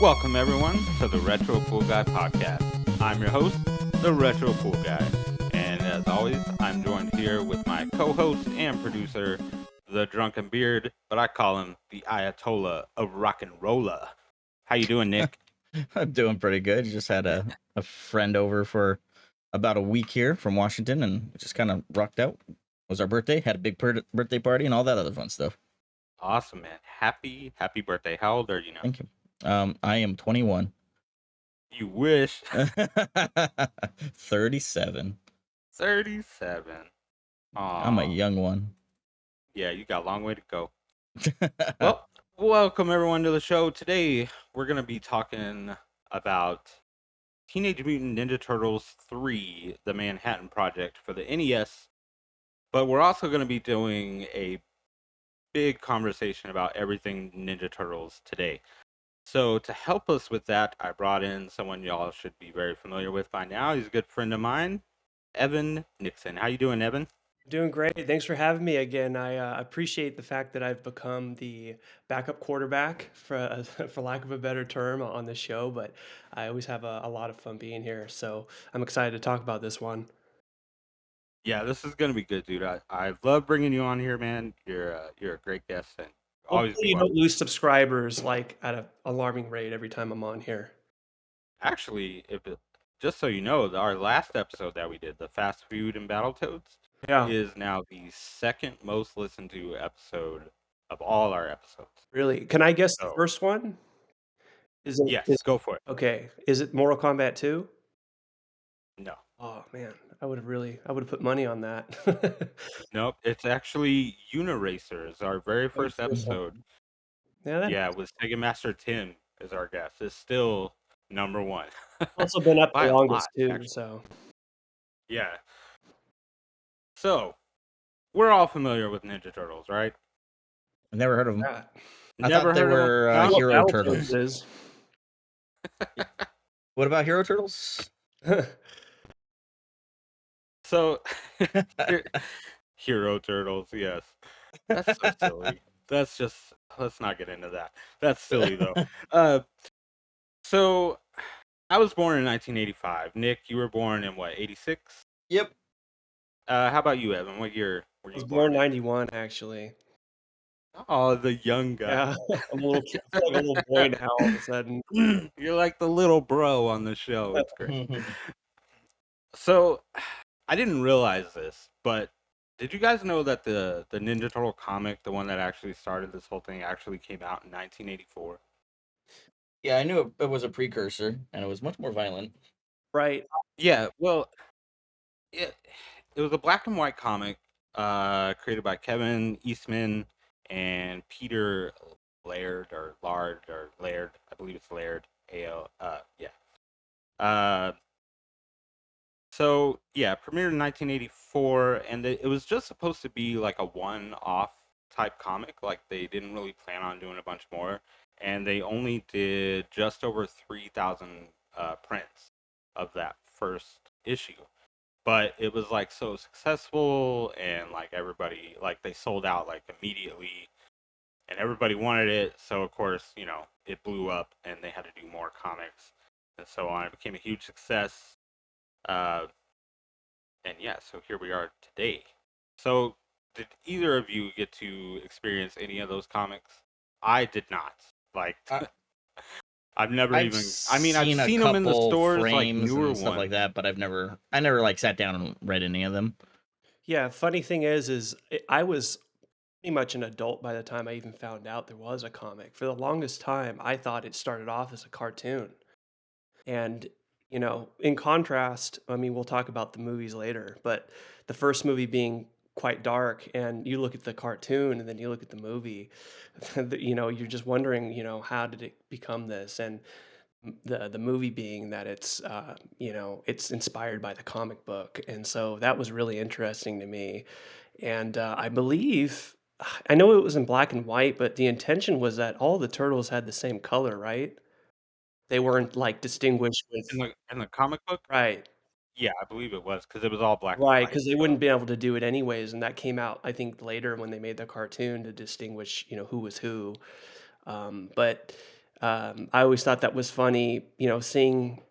Welcome, everyone, to the Retro Pool Guy podcast. I'm your host, the Retro Pool Guy. And as always, I'm joined here with my co host and producer, the Drunken Beard, but I call him the Ayatollah of Rock and Rolla. How you doing, Nick? I'm doing pretty good. Just had a friend over for about a week here from Washington and just kind of rocked out. It was our birthday, had a big birthday party and all that other fun stuff. Awesome, man. Happy birthday. How old are you now? Thank you. I am 21. You wish. 37. 37. I'm a Aw. young one. Yeah, you got a long way to go. Well, welcome everyone to the show. Today we're going to be talking about Teenage Mutant Ninja Turtles 3, The Manhattan Project for the NES. But we're also going to be doing a big conversation about everything Ninja Turtles today. So to help us with that, I brought in someone y'all should be very familiar with by now. He's a good friend of mine, Evan Nixon. How you doing, Evan? Doing great. Thanks for having me again. I appreciate the fact that I've become the backup quarterback, for for lack of a better term, on the show. But I always have a lot of fun being here. So I'm excited to talk about this one. Yeah, this is gonna be good, dude. I love bringing you on here, man. You're a great guest and always Hopefully, be you don't welcome. lose subscribers like at an alarming rate every time I'm on here. Actually, just so you know, our last episode that we did, the Fast Food and Battletoads, Yeah, is now the second most listened to episode of all our episodes. really. Can I guess the So first one? Is it yes, is go for it. okay? Is it Mortal Kombat 2? No, Oh man, I would have put money on that. nope. It's actually Uniracers, our very Oh, first first one. episode. Yeah, that Yeah, with Sega Master Tim as our guest. It's still number one also been up the by a lot, longest too. actually. So. Yeah. So we're all familiar with Ninja Turtles, right? I never heard of them. Yeah. I thought Never they heard of them? were I know No? what Hero Battletoads Turtles. is. What about Hero Turtles? So, Her- Hero Turtles, yes. That's so silly. That's just, let's not get into that. That's silly, though. Uh, so, I was born in 1985. Nick, you were born in what, 86? Yep. How about you, Evan? What year were I was you born born in? 91, actually. Oh, the young guy. Yeah, I'm a little kid. I feel like a little boy now all of a sudden. You're like the little bro on the show. It's great. So, I didn't realize this, but did you guys know that the Ninja Turtle comic, the one that actually started this whole thing, actually came out in 1984? Yeah, I knew it was a precursor and it was much more violent. Right. Yeah, well, it it was a black and white comic, created by Kevin Eastman and Peter Laird. I believe it's Laird. Yeah. Uh, So yeah, premiered in 1984, and it was just supposed to be like a one-off type comic. Like they didn't really plan on doing a bunch more, and they only did just over 3,000 prints of that first issue. But it was like so successful, and like everybody, like they sold out like immediately, and everybody wanted it. So of course, it blew up, and they had to do more comics and so on. It became a huge success. Uh, and yeah, so here we are today. So, did either of you get to experience any of those comics? I did not. Like, I, I've never I've even. I mean, I've seen a seen them in the couple stores, like frames newer and stuff like ones. that, but I never like sat down and read any of them. Yeah, funny thing is I was pretty much an adult by the time I even found out there was a comic. For the longest time, I thought it started off as a cartoon. And, in contrast, I mean, we'll talk about the movies later, but the first movie being quite dark, and you look at the cartoon and then you look at the movie, you're just wondering, how did it become this? And the movie being that it's inspired by the comic book, and so that was really interesting to me. And I believe I know it was in black and white, but the intention was that all the turtles had the same color, right? They weren't like distinguished with In the comic book. right. Yeah, I believe it was because it was all black and Right, white. because they So wouldn't be able to do it anyways, and that came out, I think, later when they made the cartoon to distinguish, who was who. But I always thought that was funny, seeing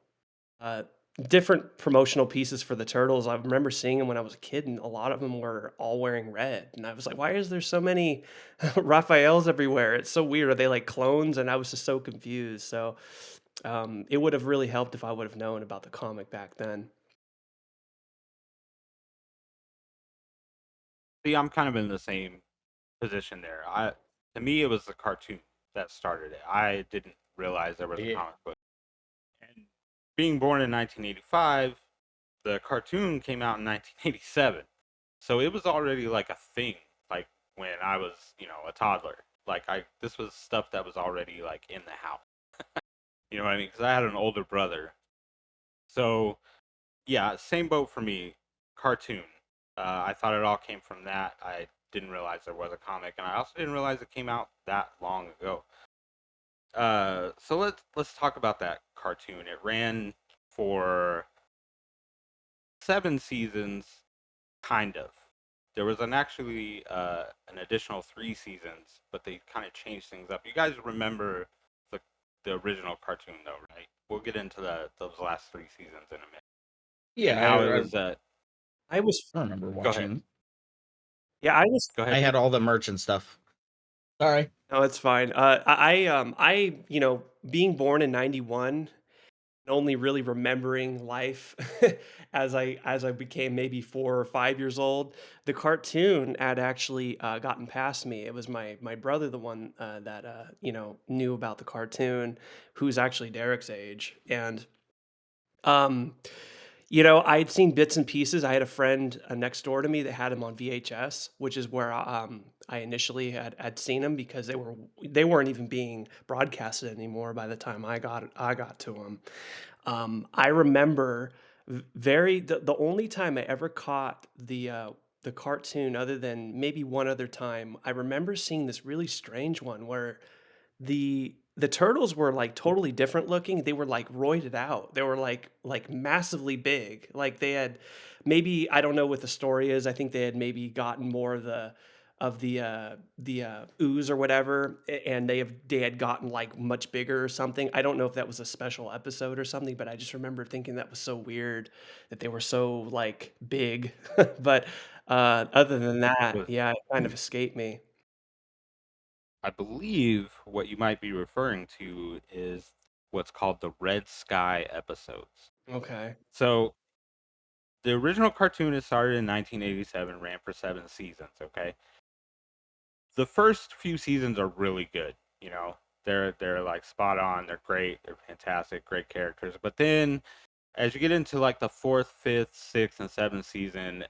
uh, different promotional pieces for the Turtles. I remember seeing them when I was a kid, and a lot of them were all wearing red. And I was like, why is there so many Raphaels everywhere? It's so weird. Are they like clones? And I was just so confused. So it would have really helped if I would have known about the comic back then. See, I'm kind of in the same position there. To me, it was the cartoon that started it. I didn't realize there was a Yeah. comic book. And being born in 1985, the cartoon came out in 1987. So it was already like a thing, like when I was, a toddler. Like this was stuff that was already like in the house. You know what I mean? Because I had an older brother. So yeah, same boat for me. Cartoon. I thought it all came from that. I didn't realize there was a comic, and I also didn't realize it came out that long ago. So let's talk about that cartoon. It ran for 7 seasons, kind of. There was an additional 3 seasons, but they kind of changed things up. You guys remember the the original cartoon though, right? We'll get into those last 3 seasons in a minute and Yeah, how it I was. I was, I remember Go ahead. watching. yeah, I was. Go I ahead, had Nick. all the merch and stuff. Sorry. No, it's fine. Being born in '91, only really remembering life as I became maybe 4 or 5 years old. The cartoon had actually gotten past me. It was my brother, the one that knew about the cartoon, who's actually Derek's age, and um, I'd seen bits and pieces. I had a friend next door to me that had him on VHS, which is where I initially had seen them because they weren't even being broadcasted anymore by the time I got to them. I remember the only time I ever caught the cartoon, other than maybe one other time, I remember seeing this really strange one where the turtles were like totally different looking. They were like roided out. They were like massively big. Like they had maybe, I don't know what the story is. I think they had maybe gotten more of the ooze or whatever, and they had gotten like much bigger or something. I don't know if that was a special episode or something, but I just remember thinking that was so weird that they were so like big. But other than that, Was yeah, it kind of escaped me. I believe what you might be referring to is what's called the Red Sky episodes. Okay. So the original cartoon is started in 1987, ran for 7 seasons. Okay, the first few seasons are really good. They're like spot on. They're great. They're fantastic. Great characters. But then as you get into like the fourth, fifth, sixth, and seventh season,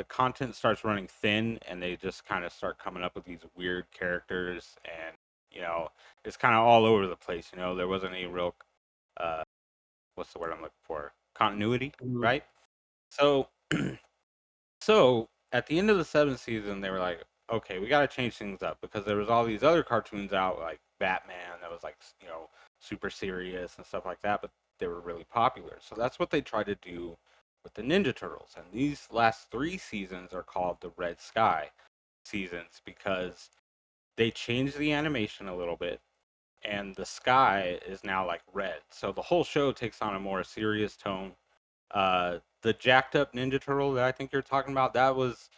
content starts running thin, and they just kind of start coming up with these weird characters, and you know, it's kind of all over the place. There wasn't any real, uh, what's the word I'm looking for? Continuity, Mhm. right? So, so at the end of the seventh season, they were like, okay, we got to change things up because there was all these other cartoons out like Batman that was like super serious and stuff like that, but they were really popular. So that's what they tried to do with the Ninja Turtles. And these last 3 seasons are called the Red Sky seasons because they changed the animation a little bit and the sky is now like red. So the whole show takes on a more serious tone. The jacked up Ninja Turtle that I think you're talking about, that was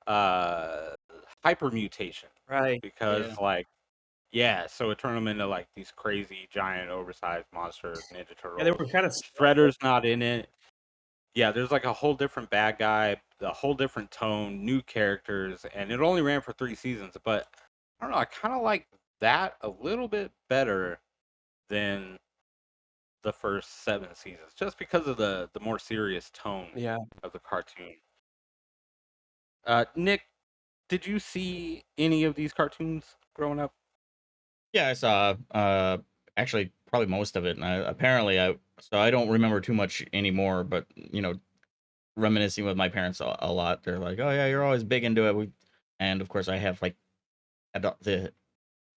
uh hyper mutation Right. because Yeah. like yeah, so it turned them into like these crazy giant oversized monster Ninja Yeah, they Turtles. were kind of Shredder's not in it. Yeah, there's like a whole different bad guy, a whole different tone, new characters, and it only ran for 3 seasons. But I don't know, I kind of like that a little bit better than the first 7 seasons, just because of the more serious tone yeah. of the cartoon. Nick, did you see any of these cartoons growing up? Yeah, I saw actually probably most of it. And apparently so I don't remember too much anymore, but reminiscing with my parents a lot. They're like, "Oh yeah, you're always big into it." And of course I have like the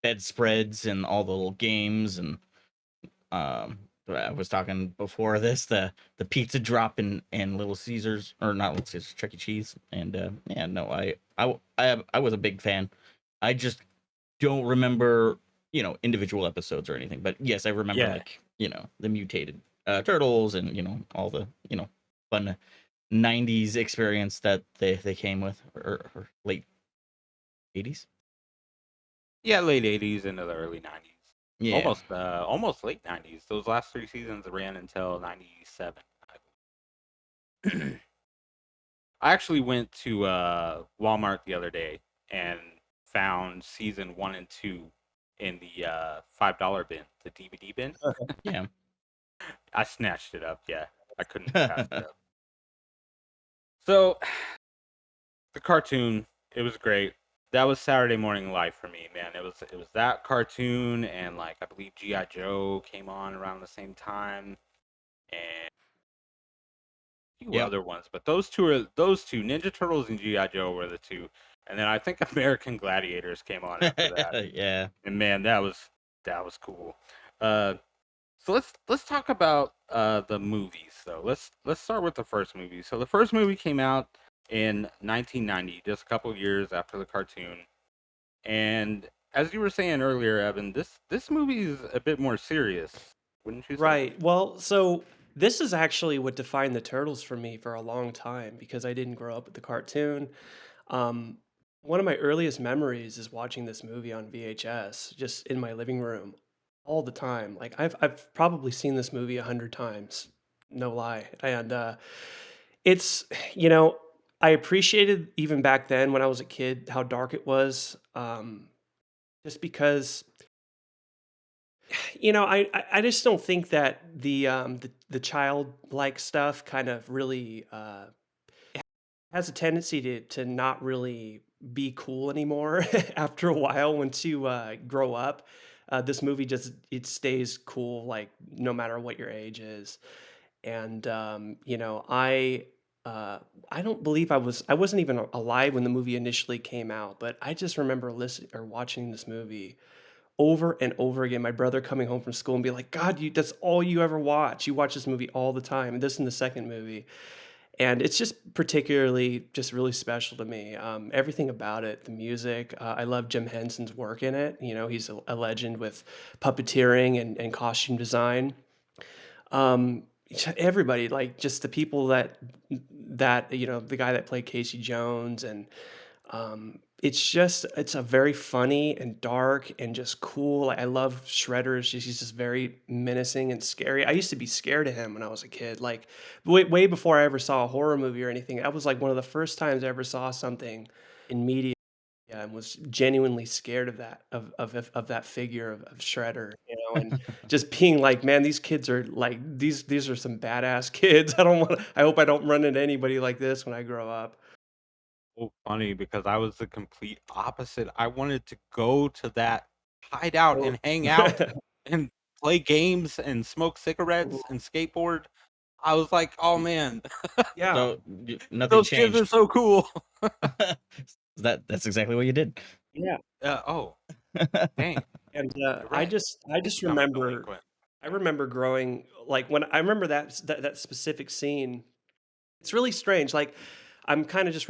bedspreads and all the little games and um I was talking before this the pizza drop and Little Caesars, or not Little Caesars, Chuck E. Cheese. And yeah, no, I was a big fan. I just don't remember individual episodes or anything. But yes, I remember Yeah. like the mutated turtles and all the fun 90s experience that they came with, or late 80s. Yeah, late 80s into the early 90s. Yeah. Almost late 90s. Those last 3 seasons ran until 97. I actually went to Walmart the other day and found season 1 and 2 in the $5 bin, the DVD bin. Yeah. I snatched it up. Yeah, I couldn't pass it up. So the cartoon, it was great. That was Saturday morning life for me, man. It was that cartoon, and like I believe GI Joe came on around the same time, and a few Yep. other ones. But those two Ninja Turtles and GI Joe were the two, and then I think American Gladiators came on after that. Yeah. And man, that was cool. Uh, so let's talk about the movies. So let's start with the first movie. So the first movie came out in 1990, just a couple of years after the cartoon. And as you were saying earlier, Evan, this movie is a bit more serious, wouldn't you say? Right. Well, so this is actually what defined the Turtles for me for a long time because I didn't grow up with the cartoon. Um, One of my earliest memories is watching this movie on VHS, just in my living room all the time. Like I've probably seen this movie 100 times, no lie. And it's you know I appreciated even back then when I was a kid how dark it was. Just because I just don't think that the childlike stuff kind of really has a tendency to not really be cool anymore after a while once you grow up. This movie just it stays cool like no matter what your age is. And uh, I don't believe I wasn't even alive when the movie initially came out, but I just remember listening or watching this movie over and over again. My brother coming home from school and be like, "God, that's all you ever watch. You watch this movie all the time." This and the second movie, and it's just particularly just really special to me. Everything about it, the music. I love Jim Henson's work in it. He's a legend with puppeteering and costume design. Everybody, like just the people that the guy that played Casey Jones, and it's a very funny and dark and just cool. Like, I love Shredder. He's just very menacing and scary. I used to be scared of him when I was a kid, like way before I ever saw a horror movie or anything. That was like one of the first times I ever saw something in media and was genuinely scared of that of that figure of Shredder, and just being like, man, these kids are like these are some badass kids. I hope I don't run into anybody like this when I grow up. So funny because I was the complete opposite. I wanted to go to that hideout Oh. and hang out and play games and smoke cigarettes and skateboard. I was like, oh man, Yeah. So nothing those kids are changed. so cool. That's exactly what you did. Yeah. Oh, dang, And, you're I right. just I just I'm a remember delinquent. I remember growing like, when I remember that specific scene, it's really strange, like, I'm kinda just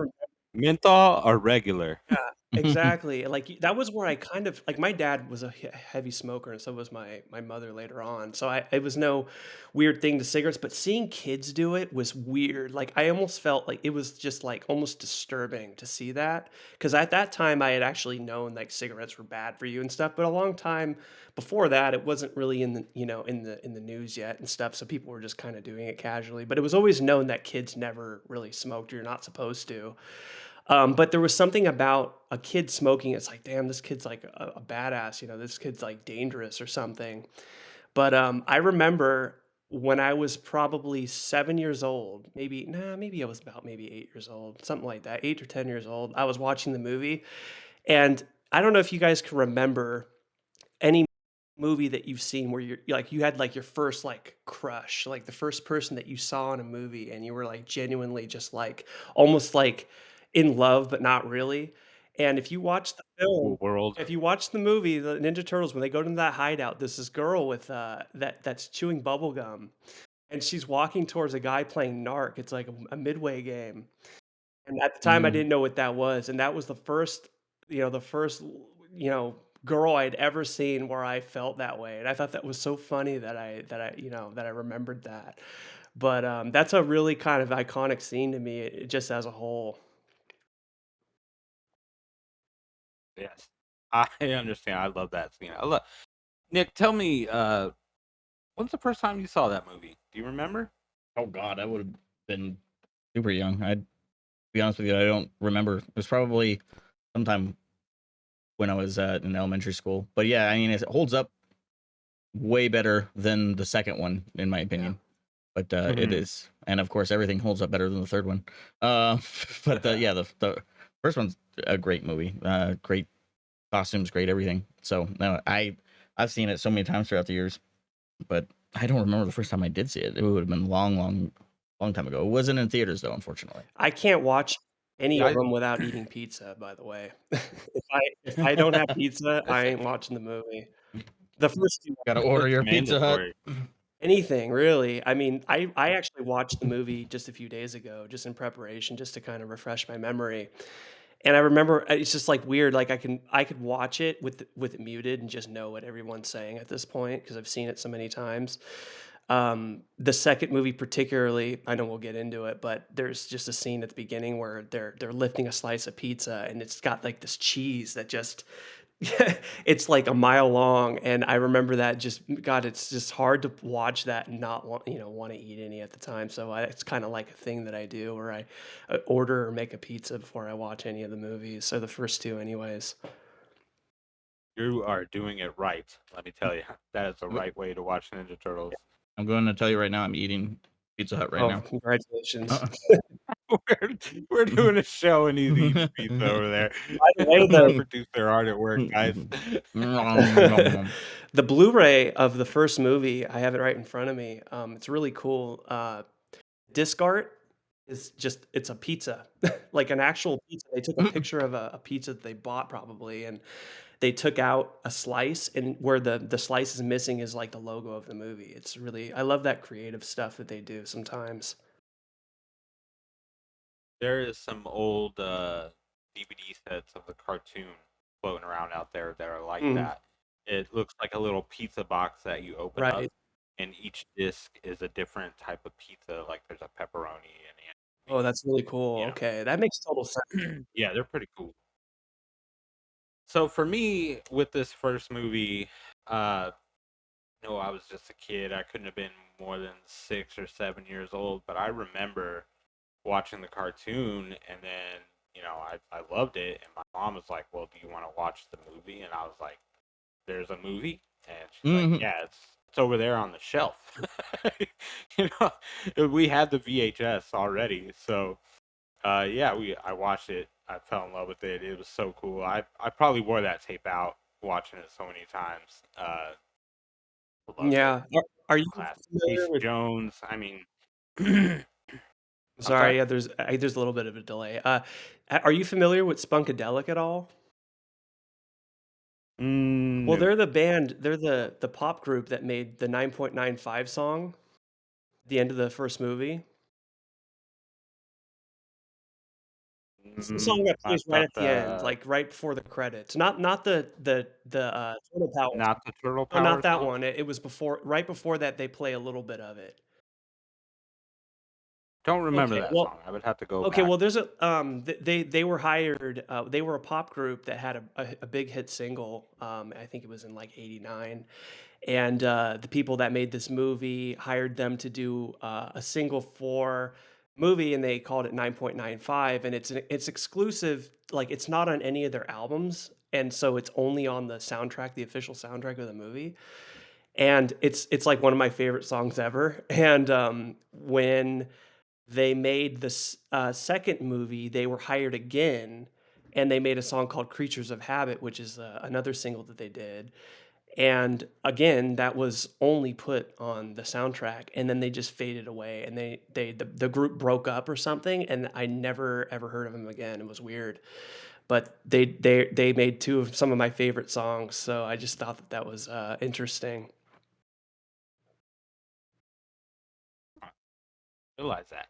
Menthol or regular? yeah, exactly, like, that was where I kind of like, my dad was a heavy smoker, and so was my mother later on, so it was no weird thing to cigarettes, but seeing kids do it was weird, like, I almost felt like it was just, like, almost disturbing to see that, because at that time, I had actually known, like, cigarettes were bad for you and stuff, but a long time before that, it wasn't really in the news yet and stuff, so people were just kinda doing it casually, but it was always known that kids never really smoked, you're not supposed to. But there was something about a kid smoking. It's like, damn, this kid's like a badass. This kid's like dangerous or something. But I remember when I was probably 7 years old, maybe I was about maybe 8 years old, something like that, 8 or 10 years old. I was watching the movie, and I don't know if you guys can remember any movie that you've seen where you had like your first like crush, like the first person that you saw in a movie and you were like genuinely just like almost like in love but not really. And if you watch the film, Cool world. if you watch the movie, the Ninja Turtles, when they go to that hideout, there's this girl with that's chewing bubble gum and she's walking towards a guy playing Narc. It's like a midway game. And at the time I Mm. didn't know what that was. And that was the first, the first, girl I'd ever seen where I felt that way, and I thought that was so funny that I remembered that. But, that's a really kind of iconic scene to me, just as a whole. Yes. I understand. I love that scene. I love Nick, tell me, when's the first time you saw that movie? Do you remember? Oh God, I would have been super young. I'd be honest with you, I don't remember. It was probably sometime when I was in elementary school. But yeah, I mean, it holds up way better than the second one, in my Yeah. opinion. But it Mhm. is, and of course, everything holds up better than the third one. But yeah, the first one's a great movie. Great costumes, great everything. So no, I've seen it so many times throughout the years, but I don't remember the first time I did see it. It would have been long time ago. It wasn't in theaters though, unfortunately. I can't watch any Yeah, of them without eating pizza, by the way. If I don't have pizza, that's I safe. ain't watching the movie. The first 2 Got to order It's your Pizza Hut. mandatory. anything, really. I mean, I actually watched the movie just a few days ago, just in preparation, just to kind of refresh my memory. And I remember it's just like weird. Like I could watch it with it muted and just know what everyone's saying at this point because I've seen it so many times. The second movie, particularly, I know we'll get into it, but there's just a scene at the beginning where they're lifting a slice of pizza and it's got like this cheese that just it's like a mile long, and I remember that just God, it's just hard to watch that and not want to eat any at the time. So it's kind of like a thing that I do, where I order or make a pizza before I watch any of the movies. So the first two, anyways. You are doing it right. Let me tell you, that is the right way to watch Ninja Turtles. I'm going to tell you right now, I'm eating Pizza Hut right Oh, now. congratulations! we're, we're doing a show and he's eating pizza over there. By the way, Our the producer hard at work, guys. the Blu-ray of the first movie, I have it right in front of me. It's really cool. Disc art is just it's a pizza, like an actual pizza. They took a picture of a pizza that they bought probably, and they took out a slice, and where the slice is missing is like the logo of the movie. It's really I love that creative stuff that they do sometimes. There is some old DVD sets of the cartoon floating around out there that are like Mm, that. It looks like a little pizza box that you open up, right. and each disc is a different type of pizza. Like there's a pepperoni and Oh, anchovy, that's really cool. you Okay, that makes total sense. know. Yeah, they're pretty cool. So for me, with this first movie, uh, no, I was just a kid. I couldn't have been more than 6 or 7 years old, but I remember watching the cartoon, and then I loved it, and my mom was like, "Well, do you want to watch the movie?" And I was like, "There's a movie," and she's like, Mhm. "Yeah, it's over there on the shelf." you we had the VHS already, so yeah, we I watched it. I fell in love with it. It was so cool. I probably wore that tape out watching it so many times. Loved it. Yeah. Are you Classic. familiar Casey with Jones. I mean, I'm sorry. Sorry, yeah, there's a little bit of a delay. Are you familiar with Spunkadelic at all? Well, No. they're the band, they're the pop group that made the 9.95 song, the end of the first movie. It's the song that I plays right thought at the end, like, right before the credits. Not the Turtle Power not the Turtle no, not Power that song. one. It was before right before that, they play a little bit of it. Don't remember Okay, that well song. I would have to go okay, back. well, there's a they were hired, they were a pop group that had a big hit single, I think it was in, like, '89, and, the people that made this movie hired them to do, a single for movie, and they called it 9.95, and it's exclusive, like, it's not on any of their albums, and so it's only on the soundtrack, the official soundtrack of the movie, and it's, like, one of my favorite songs ever, and, when they made this second movie, they were hired again, and they made a song called "Creatures of Habit," which is another single that they did. And again, that was only put on the soundtrack, and then they just faded away, and the group broke up or something, and I never ever heard of them again. It was weird, but they made two of some of my favorite songs, so I just thought that that was interesting. I realize that.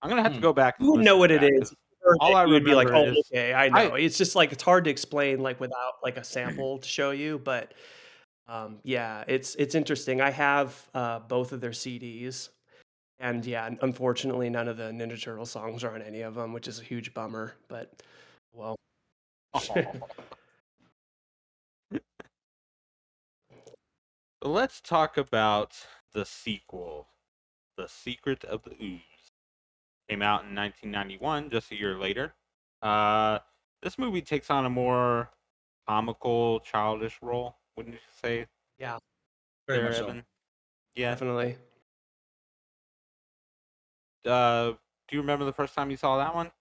I'm gonna have to Hmm. go back You and would know listen to what it that is. because If you sure all that I you would be like, remember "Oh, is okay, I I know." It's just, like, it's hard to explain, like, without, like, a sample to show you, but, yeah, it's interesting. I have, both of their CDs, and, yeah, unfortunately, none of the Ninja Turtle songs are on any of them, which is a huge bummer, but, well. let's talk about the sequel, The Secret of the Ooze. Came out in 1991, just a year later. Uh, this movie takes on a more comical, childish role, wouldn't you say Yeah, Very there, much so. Evan? Yeah. definitely. Do you remember the first time you saw that one?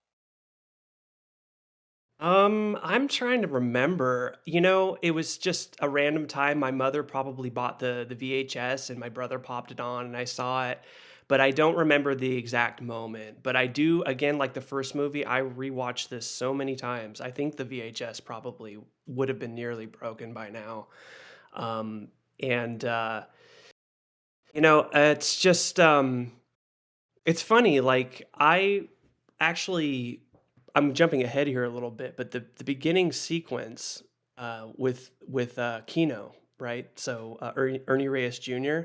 I'm trying to remember. You know, it was just a random time. My mother probably bought the VHS and my brother popped it on and I saw it, but I don't remember the exact moment. But I do, again, like the first movie, I rewatched this so many times. I think the VHS probably would have been nearly broken by now. Um, and it's just it's funny, like, actually I'm jumping ahead here a little bit, but the beginning sequence, with Keno, right? So, Ernie Reyes Jr.,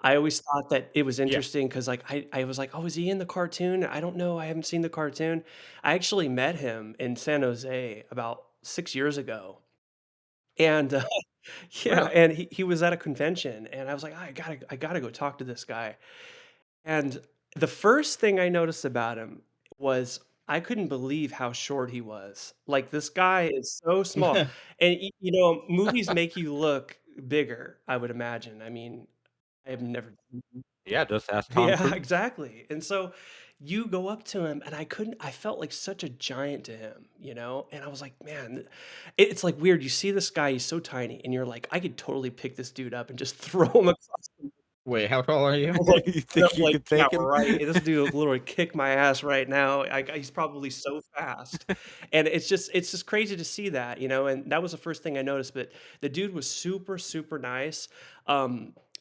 I always thought that it was Yeah. interesting because, like, I was like, "Oh, is he in the cartoon? I don't know, I haven't seen the cartoon." I actually met him in San Jose about 6 years ago, and, yeah, Really? and he was at a convention, and I was like, I gotta go talk to this guy." And the first thing I noticed about him was I couldn't believe how short he was. Like, this guy is so small, and, movies make you look bigger, I would imagine. I mean, I have never. Yeah, just ask Tom Yeah, Cruise. exactly, and so you go up to him, and I felt like such a giant to him, and I was like, "Man," it's, like, weird. You see this guy, he's so tiny, and you're like, "I could totally pick this dude up and just throw him across." Wait, how tall are you? I was like, You straight up think you like, could yeah, take him? right. This dude will literally kick my ass right now. He's probably so fast, and it's just crazy to see that, and that was the first thing I noticed. But the dude was super super nice.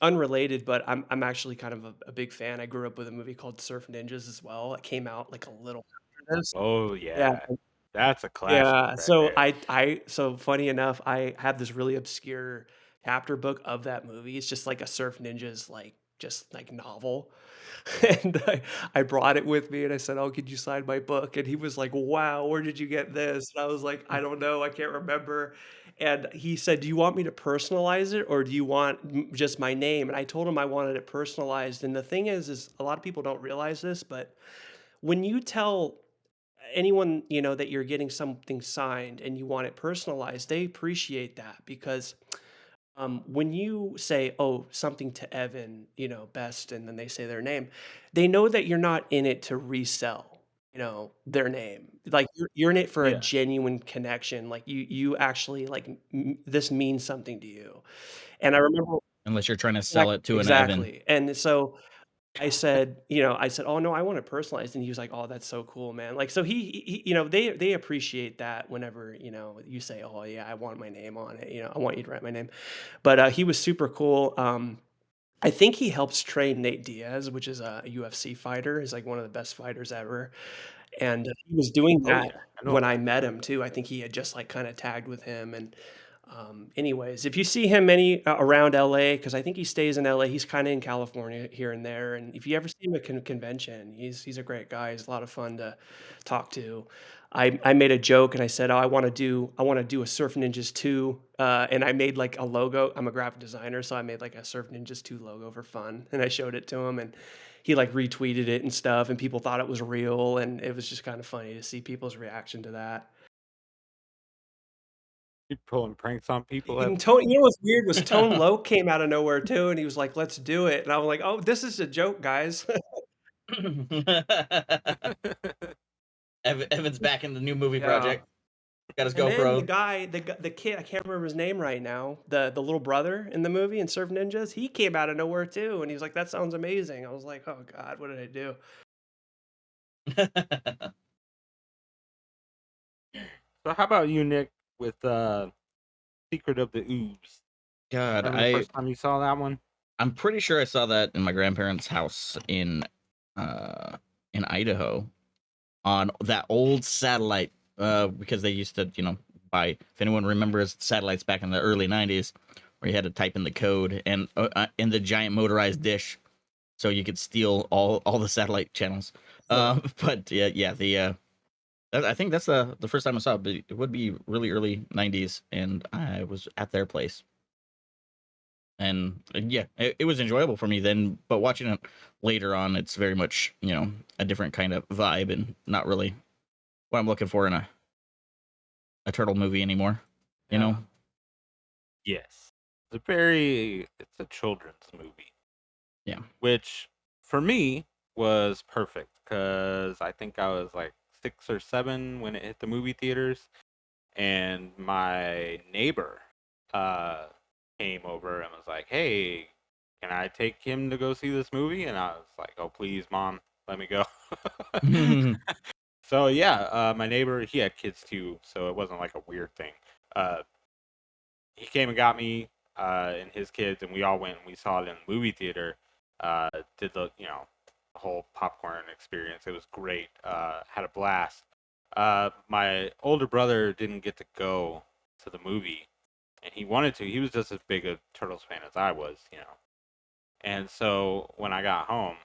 Unrelated, but I'm actually kind of a big fan. I grew up with a movie called Surf Ninjas as well. It came out like a little after this. Oh Yeah, yeah, that's a classic yeah, right so there. so funny enough, I have this really obscure chapter book of that movie. It's just like a Surf Ninjas, like, just, like, novel, and I brought it with me, and I said, "Oh, could you sign my book?" And he was like, "Wow, where did you get this?" And I was like, "I don't know, I can't remember." And he said, "Do you want me to personalize it, or do you want just my name?" And I told him I wanted it personalized, and the thing is a lot of people don't realize this, but when you tell anyone that you're getting something signed and you want it personalized, they appreciate that because when you say, "Oh, something to Evan, best," and then they say their name, they know that you're not in it to resell their name. Like, you're in it for a Yeah. genuine connection. Like, you actually, like, this means something to you. And I remember. Unless you're trying to sell it to an Evan. Exactly, and so I said, "Oh, no, I want it personalized," and he was like, "Oh, that's so cool, man." Like, so they appreciate that whenever, you say, "Oh, yeah, I want my name on it," "I want you to write my name." But, he was super cool. I think he helps train Nate Diaz, which is a UFC fighter. He's, like, one of the best fighters ever, and he was doing Oh that yeah, I know when I that met guy. him too. I think he had just, like, kinda tagged with him, and, anyways, if you see him around LA, because I think he stays in LA, he's kinda in California here and there, and if you ever see him at convention, he's a great guy, he's a lot of fun to talk to. I made a joke and I said, "Oh, I wanna do a Surf Ninjas 2," and I made, like, a logo. I'm a graphic designer, so I made, like, a Surf Ninjas 2 logo for fun, and I showed it to him, and he, like, retweeted it and stuff, and people thought it was real, and it was just kinda funny to see people's reaction to that. You pulling pranks on people, And Evan? Tone what's weird was Tone Loc came out of nowhere too, and he was like, "Let's do it," and I was like, "Oh, this is a joke, guys." Evan's back in the new movie Yeah, project. Got his and then the GoPro. guy, the kid, I can't remember his name right now, the little brother in the movie in Surf Ninjas, he came out of nowhere too, and he was like, "That sounds amazing." I was like, "Oh god, what did I do?" So how about you, Nick, with Secret of the Ooze? God, Remember the first time you saw that one? I'm pretty sure I saw that in my grandparents' house uh in Idaho on that old satellite, because they used to, buy. If anyone remembers satellites back in the early '90s, where you had to type in the code and in the giant motorized dish, so you could steal all the satellite channels. But yeah, I think that's the first time I saw it. But it would be really early '90s, and I was at their place. And yeah, it was enjoyable for me then, but watching it later on, it's very much, a different kind of vibe and not really what I'm looking for in a turtle movie anymore, you Yeah. know? Yes. It's a children's movie, Yeah. which for me was perfect because I think I was like 6 or 7 when it hit the movie theaters, and my neighbor uh, came over and was like, "Hey, can I take him to go see this movie?" And I was like, "Oh, please, mom, let me go." So yeah, my neighbor, he had kids too, so it wasn't like a weird thing. Uh, he came and got me and his kids, and we all went and we saw it in the movie theater. Did the whole popcorn experience. It was great. Had a blast. My older brother didn't get to go to the movie, and he wanted to. He was just as big a Turtles fan as I was, you know. And so when I got home,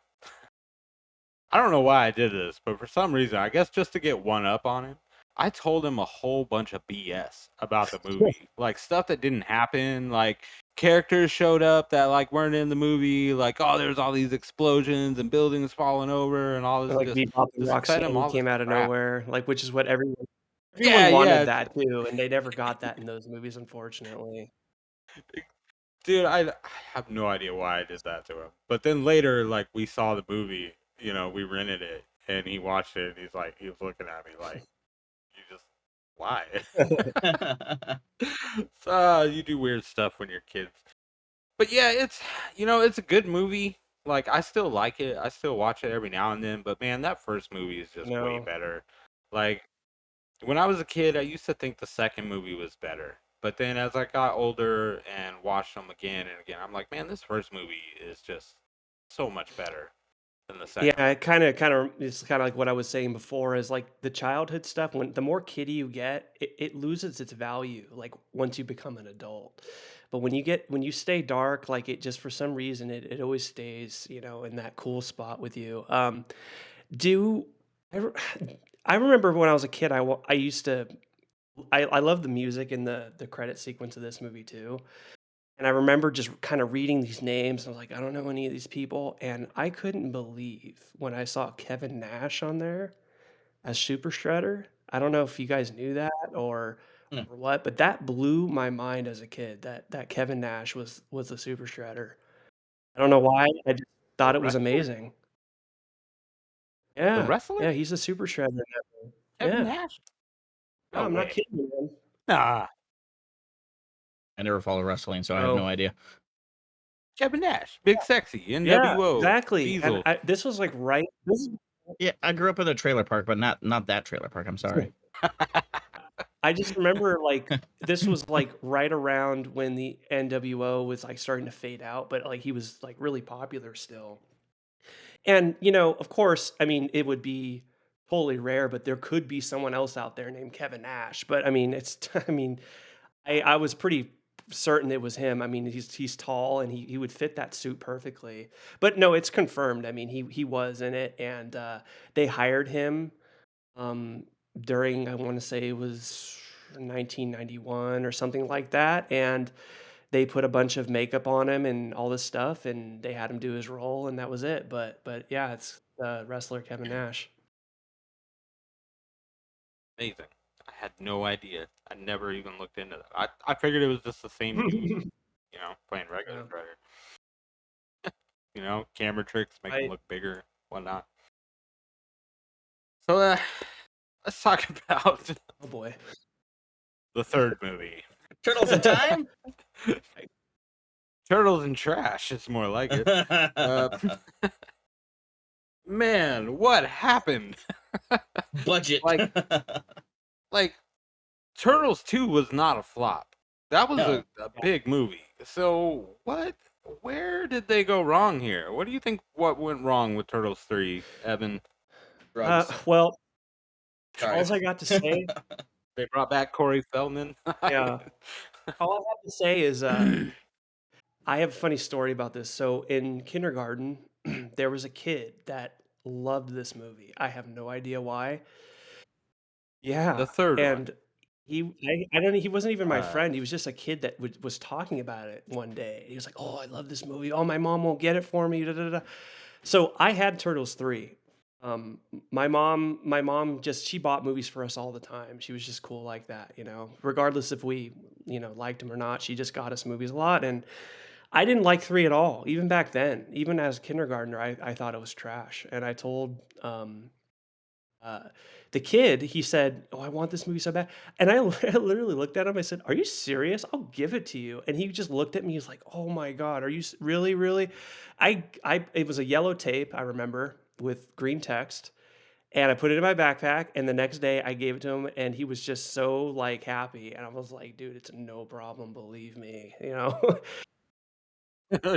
I don't know why I did this, but for some reason, I guess just to get one up on him, I told him a whole bunch of BS about the movie. Like stuff that didn't happen, like characters showed up that like weren't in the movie, like oh there's all these explosions and buildings falling over and all Or this, like Bebop and just fed him Rocksteady all this came out of crap. nowhere, like, which is what everyone Yeah, wanted yeah. that too, and they never got that in those movies, unfortunately. Dude, I have no idea why I did that to him. But then later, like we saw the movie, we rented it, and he watched it, and he was looking at me like, you just why? So you do weird stuff when you're kids. But yeah, it's a good movie. Like I still like it. I still watch it every now and then. But man, that first movie is just way No. better. Like when I was a kid, I used to think the second movie was better. But then as I got older and watched them again and again, I'm like, man, this first movie is just so much better than the second Yeah, one. it kinda it's kinda like what I was saying before is, like, the childhood stuff, when the more kiddie you get, it loses its value, like, once you become an adult. But when you stay dark, like, it just for some reason, it always stays, in that cool spot with you. Do I re I remember when I was a kid, I used to I love the music in the credit sequence of this movie too, and I remember just kinda reading these names, and I was like, "I don't know any of these people," and I couldn't believe when I saw Kevin Nash on there as Super Shredder. I don't know if you guys knew that Hmm. or what, but that blew my mind as a kid that Kevin Nash was the Super Shredder. I don't know why, I just The thought it was wrestler? amazing. The Yeah, wrestler? yeah, he's the Super Shredder in that movie. Kevin Yeah. Nash? No, No I'm not way. kidding you, man. Nah. I never follow wrestling, so I have no Oh. idea. Kevin Nash, Big Sexy, Yeah, NWO, exactly, and Diesel. this was, like, right this is Yeah, I grew up in a trailer park, but not that trailer park. I'm sorry. I just remember, like, this was, like, right around when the NWO was, like, starting to fade out, but, like, he was, like, really popular still. And, of course, I mean, it would be totally rare, but there could be someone else out there named Kevin Nash, but, I mean, it's I mean, I was pretty certain it was him. I mean, he's tall and he would fit that suit perfectly. But no, it's confirmed. I mean, he was in it, and, they hired him um, during I want to say it was 1991 or something like that, and they put a bunch of makeup on him and all this stuff, and they had him do his role, and that was it. But yeah, it's wrestler Kevin Nash. Amazing. I had no idea. I never even looked into that. I figured it was just the same dude, playing regular Yeah, Shredder. Camera tricks make him I look bigger, whatnot. So let's talk about oh boy. the third movie. Turtles in Time? Turtles and Trash. It's more like it. Uh, man, what happened? Budget. like, like Turtles 2 was not a flop. That was No. a big movie. So what? Where did they go wrong here? What do you think? What went wrong with Turtles 3, Evan? Drugs. Well, Sorry. all I got to say, They brought back Corey Feldman. yeah, all I have to say is, I have a funny story about this. So in kindergarten, there was a kid that loved this movie. I have no idea why. The Yeah, third one. and I don't he wasn't even my Uh, friend. He was just a kid that was talking about it one day. He was like, "Oh, I love this movie. Oh, my mom won't get it for me." Da, da, da. So I had Turtles 3. My mom just she bought movies for us all the time. She was just cool like that, you know. Regardless if we, liked them or not, she just got us movies a lot. And I didn't like 3 at all. Even back then, even as a kindergartner, I thought it was trash. And I told uh, the kid, he said, "Oh, I want this movie so bad." And I literally looked at him. I said, "Are you serious? I'll give it to you." And he just looked at me. He's like, "Oh my God, are you really, really?" It was a yellow tape, I remember, with green text. And I put it in my backpack. And the next day I gave it to him. And he was just so like happy. And I was like, "Dude, it's no problem. Believe me, you know?"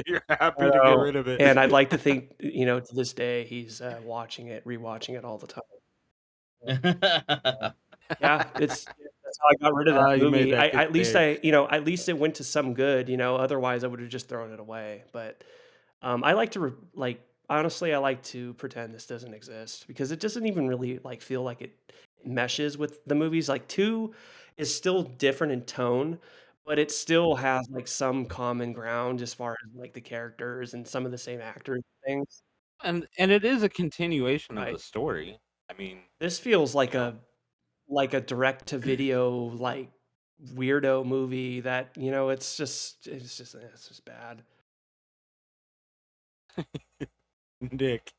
you're I happy to get know. rid of it. And I'd like to think, to this day, he's watching it, rewatching it all the time. Yeah, that's how I got rid of that You made movie. that kid's At least day. at least it went to some good, otherwise I would have just thrown it away. But I like to honestly, I like to pretend this doesn't exist because it doesn't even really like feel like it meshes with the movies. Like 2 is still different in tone, but it still has like some common ground as far as like the characters and some of the same actors and things. And it is a continuation of the Right. story. I mean, This feels you know, like a direct to video like weirdo movie that it's just bad. Nick,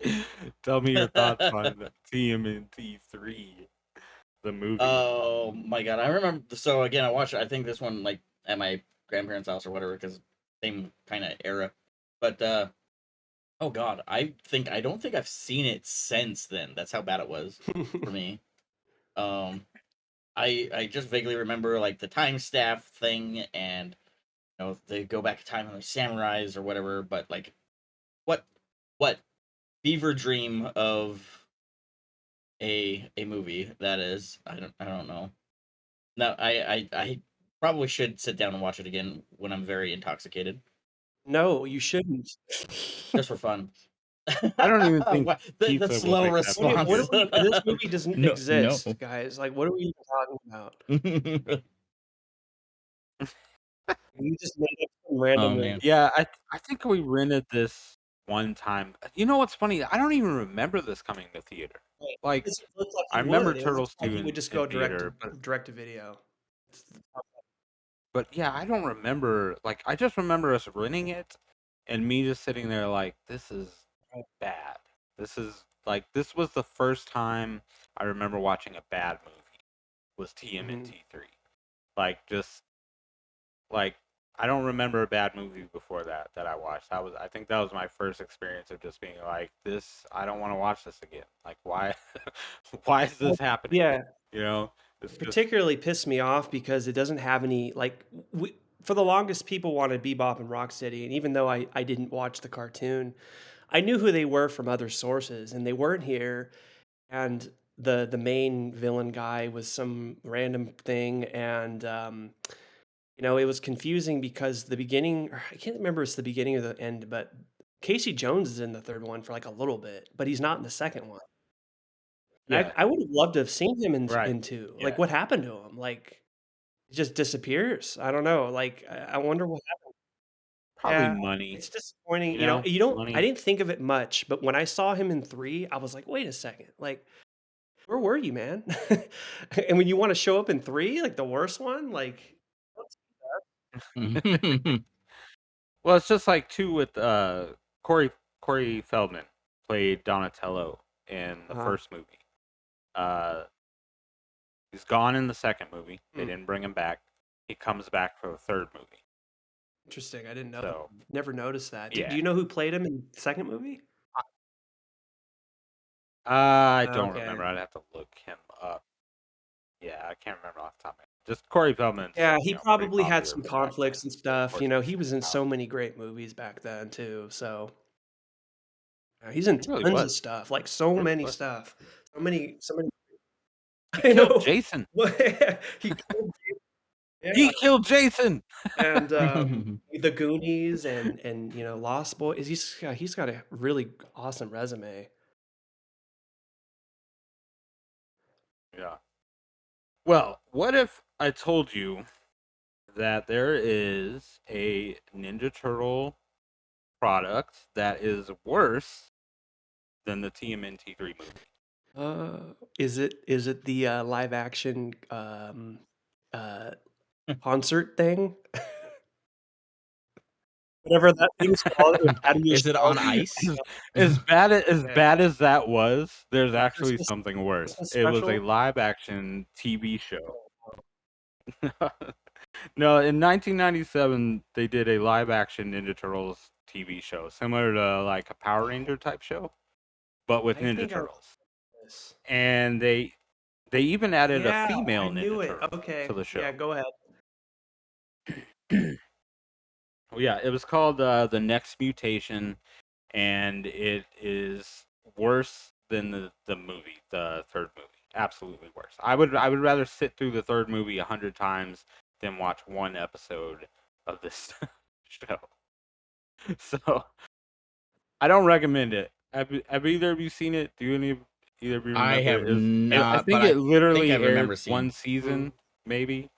tell me your thoughts on TMNT3, the movie. Oh my god, I remember. So again, I watched. I think this one like at my grandparents' house or whatever, because same kind of era. But oh god, I don't think I've seen it since then. That's how bad it was for me. Um, I just vaguely remember like the time staff thing, and they go back in time and they're samurais or whatever. But like, what what fever dream of a movie that is? I don't know. No, I probably should sit down and watch it again when I'm very intoxicated, No, you shouldn't. just for fun. I don't even think The pizza will slow make that What are response. far. we this movie doesn't No, exist, no. guys. Like, what are we even talking about? You just made up some random Oh movie. man. Yeah, I think we rented this one time. You know what's funny? I don't even remember this coming to theater. Right. Like, It looks like I he remember would. It looks Turtles like 2 he would just in go theater, but direct to video. yeah, I don't remember. Like, I just remember us renting it, and me just sitting there like, this is Right. bad. This was the first time I remember watching a bad movie. Was Mhm. TMNT3. Like, just like I don't remember a bad movie before that I watched. I think that was my first experience of just being like, this. I don't want to watch this again. Like, why? Why is this happening? Yeah. You know, it's just Particularly pissed me off because it doesn't have any like for the longest people wanted Bebop and Rocksteady, and even though I didn't watch the cartoon, I knew who they were from other sources, and they weren't here. And the main villain guy was some random thing, and it was confusing because the beginning, or I can't remember if it's the beginning or the end, but Casey Jones is in the third one for like a little bit, but he's not in the second one. And yeah, I would have loved to have seen him right, in two. Like, yeah, what happened to him? Like, he just disappears. I don't know. Like, I wonder what happened. probably Yeah, money. it's disappointing. You know, I money. didn't think of it much, but when I saw him in 3, I was like, "Wait a second. Like, where were you, man?" And when you wanna show up in 3, like the worst one, like, what's Well, it's just like too with Corey Corey Feldman played Donatello in the uh-huh. first movie. Uh, he's gone in the second movie. They Hmm, didn't bring him back. He comes back for the third movie. interesting. I didn't know that. So Never noticed that. Do yeah, you know who played him in the second movie? I don't Okay. remember. I'd have to look him up. Yeah, I can't remember off the top of my head. Just Corey Feldman's, Yeah, he pretty probably had popular some from back then. conflicts and So of stuff, course we he sent was in him out. so many great movies back then too, so he's in He really tons of was. stuff, like, so Really many was. stuff. So many He I killed know. Jason. What he killed yeah, He killed Jason. and, The Goonies and, Lost Boys. He's got a really awesome resume. Yeah. Well, what if I told you that there is a Ninja Turtle product that is worse than the TMNT3 movie? Is it the, live action, uh, concert thing? Whatever that thing's called, Academy of Is it on Stars. ice? As, as Okay. bad as that was, there's The actually something worse. Christmas It was a special? live action TV show. Oh, No, in 1997 they did a live action Ninja Turtles TV show, similar to like a Power Ranger type show, but with I Ninja think I remember Turtles. this. And they even added a Yeah, female I knew Ninja it. Turtle to Okay. the Yeah, show. go ahead. Well, yeah, it was called the Next Mutation, and it is worse than the movie, the third movie. Absolutely worse. I would rather sit through the third movie 100 times than watch one episode of this show. So I don't recommend it. Have either of you seen it? Do either of you I remember have it? I not, but think I it think I literally remember aired seeing one season, Mm. maybe. one.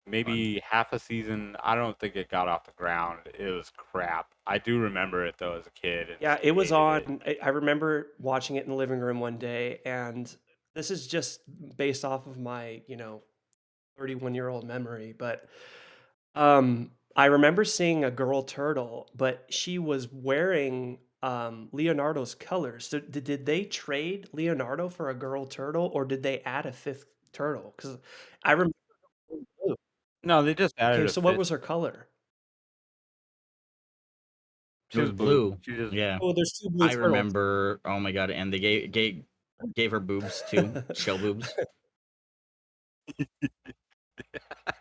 Maybe half a season. I don't think it got off the ground. It was crap. I do remember it though as a kid and Yeah, it was hated on. it. I remember watching it in the living room one day, and this is just based off of my, 31-year-old memory, but I remember seeing a girl turtle, but she was wearing Leonardo's colors. So did they trade Leonardo for a girl turtle, or did they add a fifth turtle? Because I remember. No, they just added Okay, a so what fifth. was her color? It She was was blue. blue. She just Yeah, Oh, there's two blue I turtles. remember. Oh my god! And they gave her boobs too, shell boobs.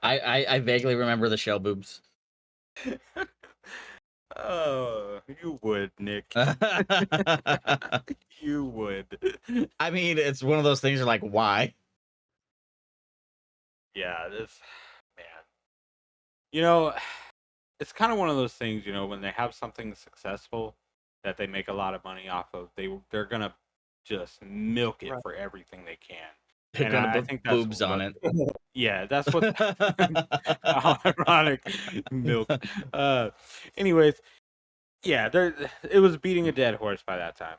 I vaguely remember the shell boobs. Oh, you would, Nick. You would. I mean, it's one of those things. You're like, why? Yeah, this man. You know, it's kind of one of those things, when they have something successful that they make a lot of money off of, they're gonna just milk it Right. for everything they can. They're And gonna I put think that's boobs on what it. yeah, that's what how ironic milk. Anyways, yeah, it was beating a dead horse by that time.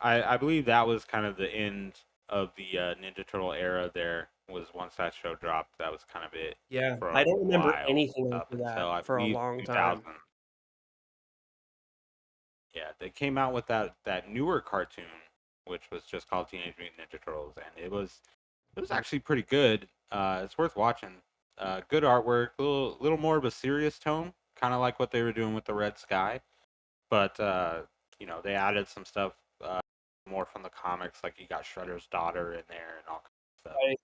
I believe that was kind of the end of the Ninja Turtle era. There was once that show dropped, that was kind of it Yeah, for I a don't remember while anything up after until that I for a believe long time. 2000. Yeah, they came out with that newer cartoon, which was just called Teenage Mutant Ninja Turtles, and it was actually pretty good. It's worth watching. Good artwork, little more of a serious tone, kind of like what they were doing with the Red Sky. But they added some stuff more from the comics, like you got Shredder's daughter in there and all kinds of stuff. Right.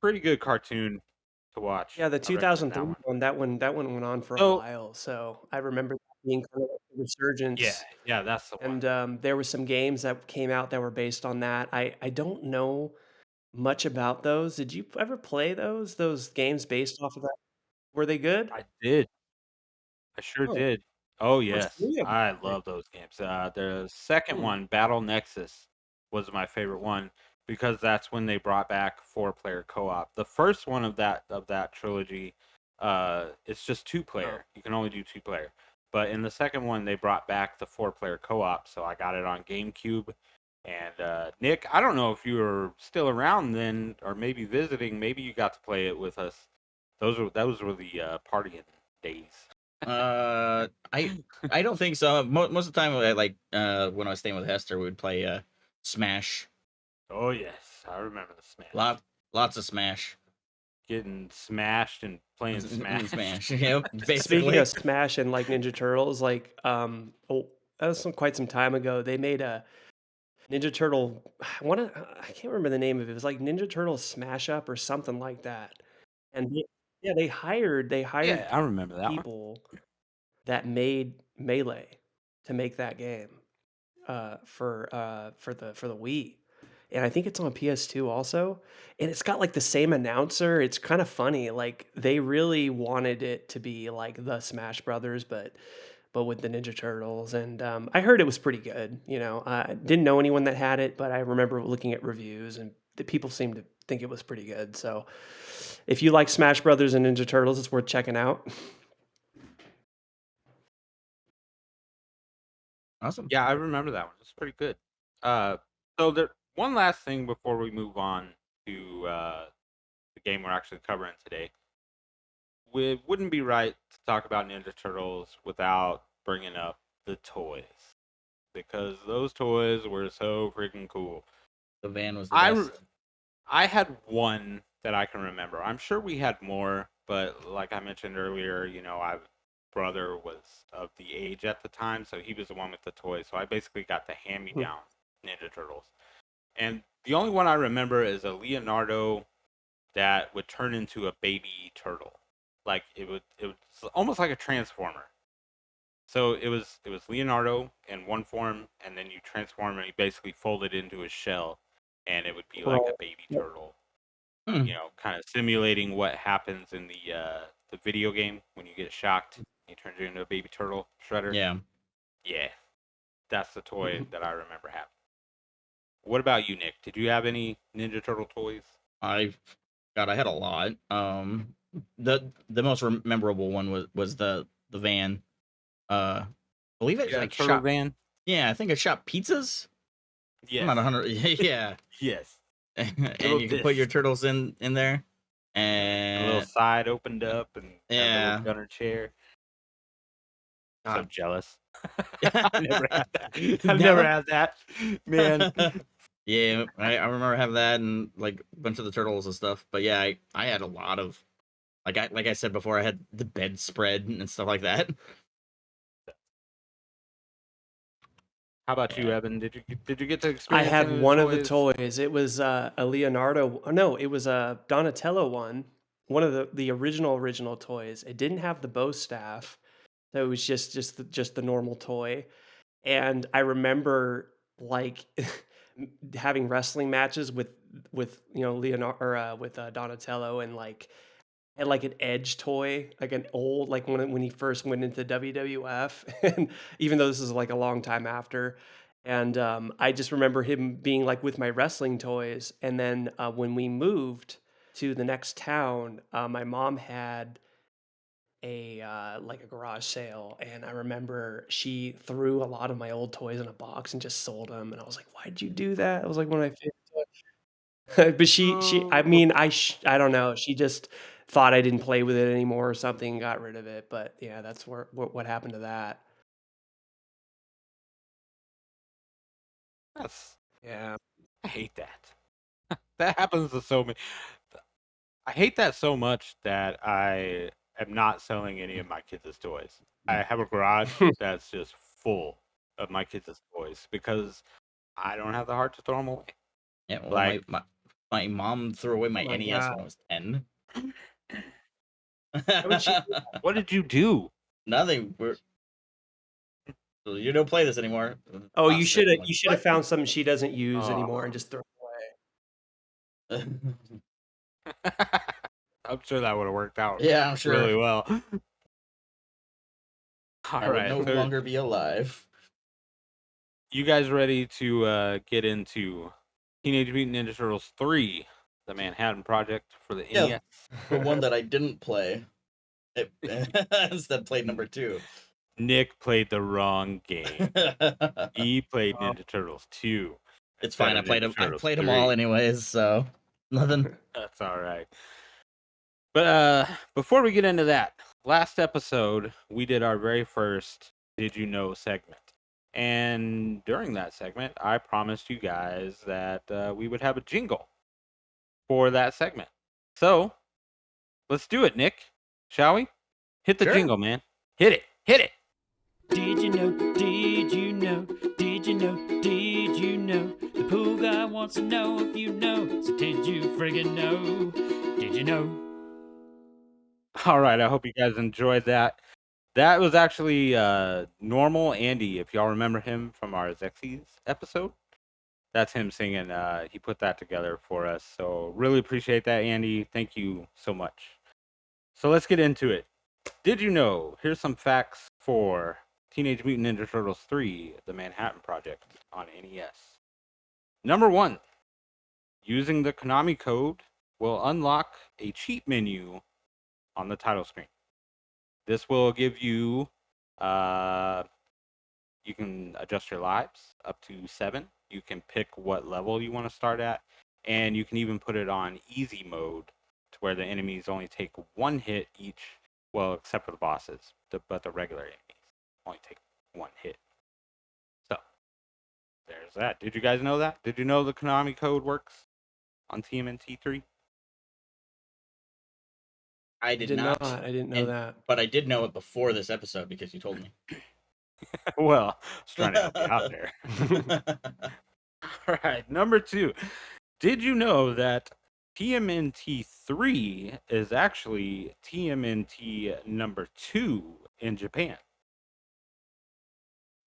Pretty good cartoon to watch. Yeah, the I recommend that 2003 one. one, that one went on for a So while, so I remember that being kind of like a yeah, resurgence, yeah, that's the one. and, there were some games that came out that were based on that. I don't know much about those. Did you ever play those games based off of that? Were they good? I did. I sure Oh, did. Oh there were yes, 3 of 'em, I I think. love those games. The second Hmm. one, Battle Nexus, was my favorite one because that's when they brought back four-player co-op. The first one of that trilogy, it's just Oh. two-player. You can only do two-player. But in the second one, they brought back the four-player co-op, so I got it on GameCube. And Nick, I don't know if you were still around then, or maybe visiting. Maybe you got to play it with us. Those were the partying days. I don't think so. Most of the time, when I was staying with Hester, we would play Smash. Oh yes, I remember the Smash. Lot Lots of Smash. Getting smashed and playing Smash. Smash. Yep, Speaking of basically. Smash and, like, Ninja Turtles, like, that was quite some time ago, they made a Ninja Turtle I can't remember the name of it. It was like Ninja Turtle Smash Up or something like that. And yeah, they hired Yeah, I remember that one. people that made Melee to make that game for the Wii. and I think it's on PS2 also. And it's got like the same announcer. It's kind of funny. Like they really wanted it to be like the Smash Brothers, but with the Ninja Turtles. And I heard it was pretty good. You know, I didn't know anyone that had it, but I remember looking at reviews and the people seemed to think it was pretty good. So if you like Smash Brothers and Ninja Turtles, it's worth checking out. Awesome. Yeah, I remember that one. It's pretty good. Uh, so there one last thing before we move on to the game we're actually covering today. It wouldn't be right to talk about Ninja Turtles without bringing up the toys because those toys were so freaking cool. The van was the I re- best. I had one that I can remember. I'm sure we had more, but like I mentioned earlier, I brother was of the age at the time, so he was the one with the toys. So I basically got the hand-me-down Ninja Turtles. And the only one I remember is a Leonardo that would turn into a baby turtle. Like it was almost like a transformer. So it was Leonardo in one form, and then you transform and he basically folded into a shell, and it would be like a Right. baby Yep. turtle. Hmm. Kind of simulating what happens in the video game when you get shocked. He turns you into a baby turtle shredder. Yeah. Yeah, that's the toy that I remember having. What about you, Nick? Did you have any Ninja Turtle toys? I God, I had a lot. The most memorable one was the van. I believe it Yeah, like Turtle shot. Van. Yeah, I think it shot pizzas. I'm Yes, not 100. Yeah, yes. and Little you can put your disc. turtles in there, Yeah, a little and side opened up and had a little yeah, gunner chair. So God, jealous. I never had that. I've never never. had that, man. Yeah, I remember having that and like a bunch of the turtles and stuff. But yeah, I had a lot of like I said before, I had the bedspread and stuff like that. How about you, Yeah. Evan? Did you get to I experience had any of the one of the toys? toys. It was a Leonardo. No, it was a Donatello one. One of the original toys. It didn't have the bow staff. So it was just the normal toy. And I remember like having wrestling matches with Leonardo or with Donatello and like had like an Edge toy, like an old like when he first went into WWF, and even though this is like a long time after, and I just remember him being like with my wrestling toys, and then when we moved to the next town, my mom had a like a garage sale, and I remember she threw a lot of my old toys in a box and just sold them, and I was like, "Why'd you do that?" It was like one of my favorite toys. But I Oh, mean, I don't know. She just thought I didn't play with it anymore or something, and got rid of it. But yeah, that's where what happened to that. that's Yeah. I hate that. That happens to so many. I hate that so much that I am not selling any of my kids' toys. I have a garage that's just full of my kids' toys because I don't have the heart to throw them away. Yeah, well, Like, my mom threw away my Oh my NES god. when I was 10. Why would she? what did you do? Nothing. You don't play this anymore. Oh, Busted. I'm like, you should have what? found something she doesn't use anymore and Oh. just throw it away. I'm sure that would have worked out Yeah, I'm sure. really well. I All would right, no so longer be alive. you guys ready to get into Teenage Mutant Ninja Turtles 3, the Manhattan Project for the Yeah, the one NES? that I didn't play. Instead played number 2. Nick played the wrong game. He played Oh. Ninja Turtles 2 It's instead fine. of Ninja I Turtles played them all 3. anyways, so nothing. That's all right. But before we get into that, last episode we did our very first Did You Know segment. And during that segment, I promised you guys that we would have a jingle for that segment. So let's do it, Nick. Shall we? Hit the Sure. jingle, man. Hit it. Hit it. Did you know? Did you know? Did you know? Did you know? The pool guy wants to know if you know. So did you friggin' know? Did you know? All right. I hope you guys enjoyed that. That was actually Normal Andy, if y'all remember him from our Xerxes episode. That's him singing. He put that together for us. So really appreciate that, Andy. Thank you so much. So let's get into it. Did you know? Here's some facts for Teenage Mutant Ninja Turtles 3, The Manhattan Project on NES. Number 1, using the Konami code will unlock a cheat menu on the title screen. This will give you, you can adjust your lives up to 7. You can pick what level you want to start at, and you can even put it on easy mode to where the enemies only take 1 hit each. Well, except for the bosses, but the regular enemies only take 1 hit. So there's that. Did you guys know that? Did you know the Konami code works on TMNT3? I I did did not. not, I didn't know and that. but I did know it before this episode because you told me. Well, I was trying to help you out there. All right, number 2. Did you know that TMNT3 is actually TMNT number 2 in Japan?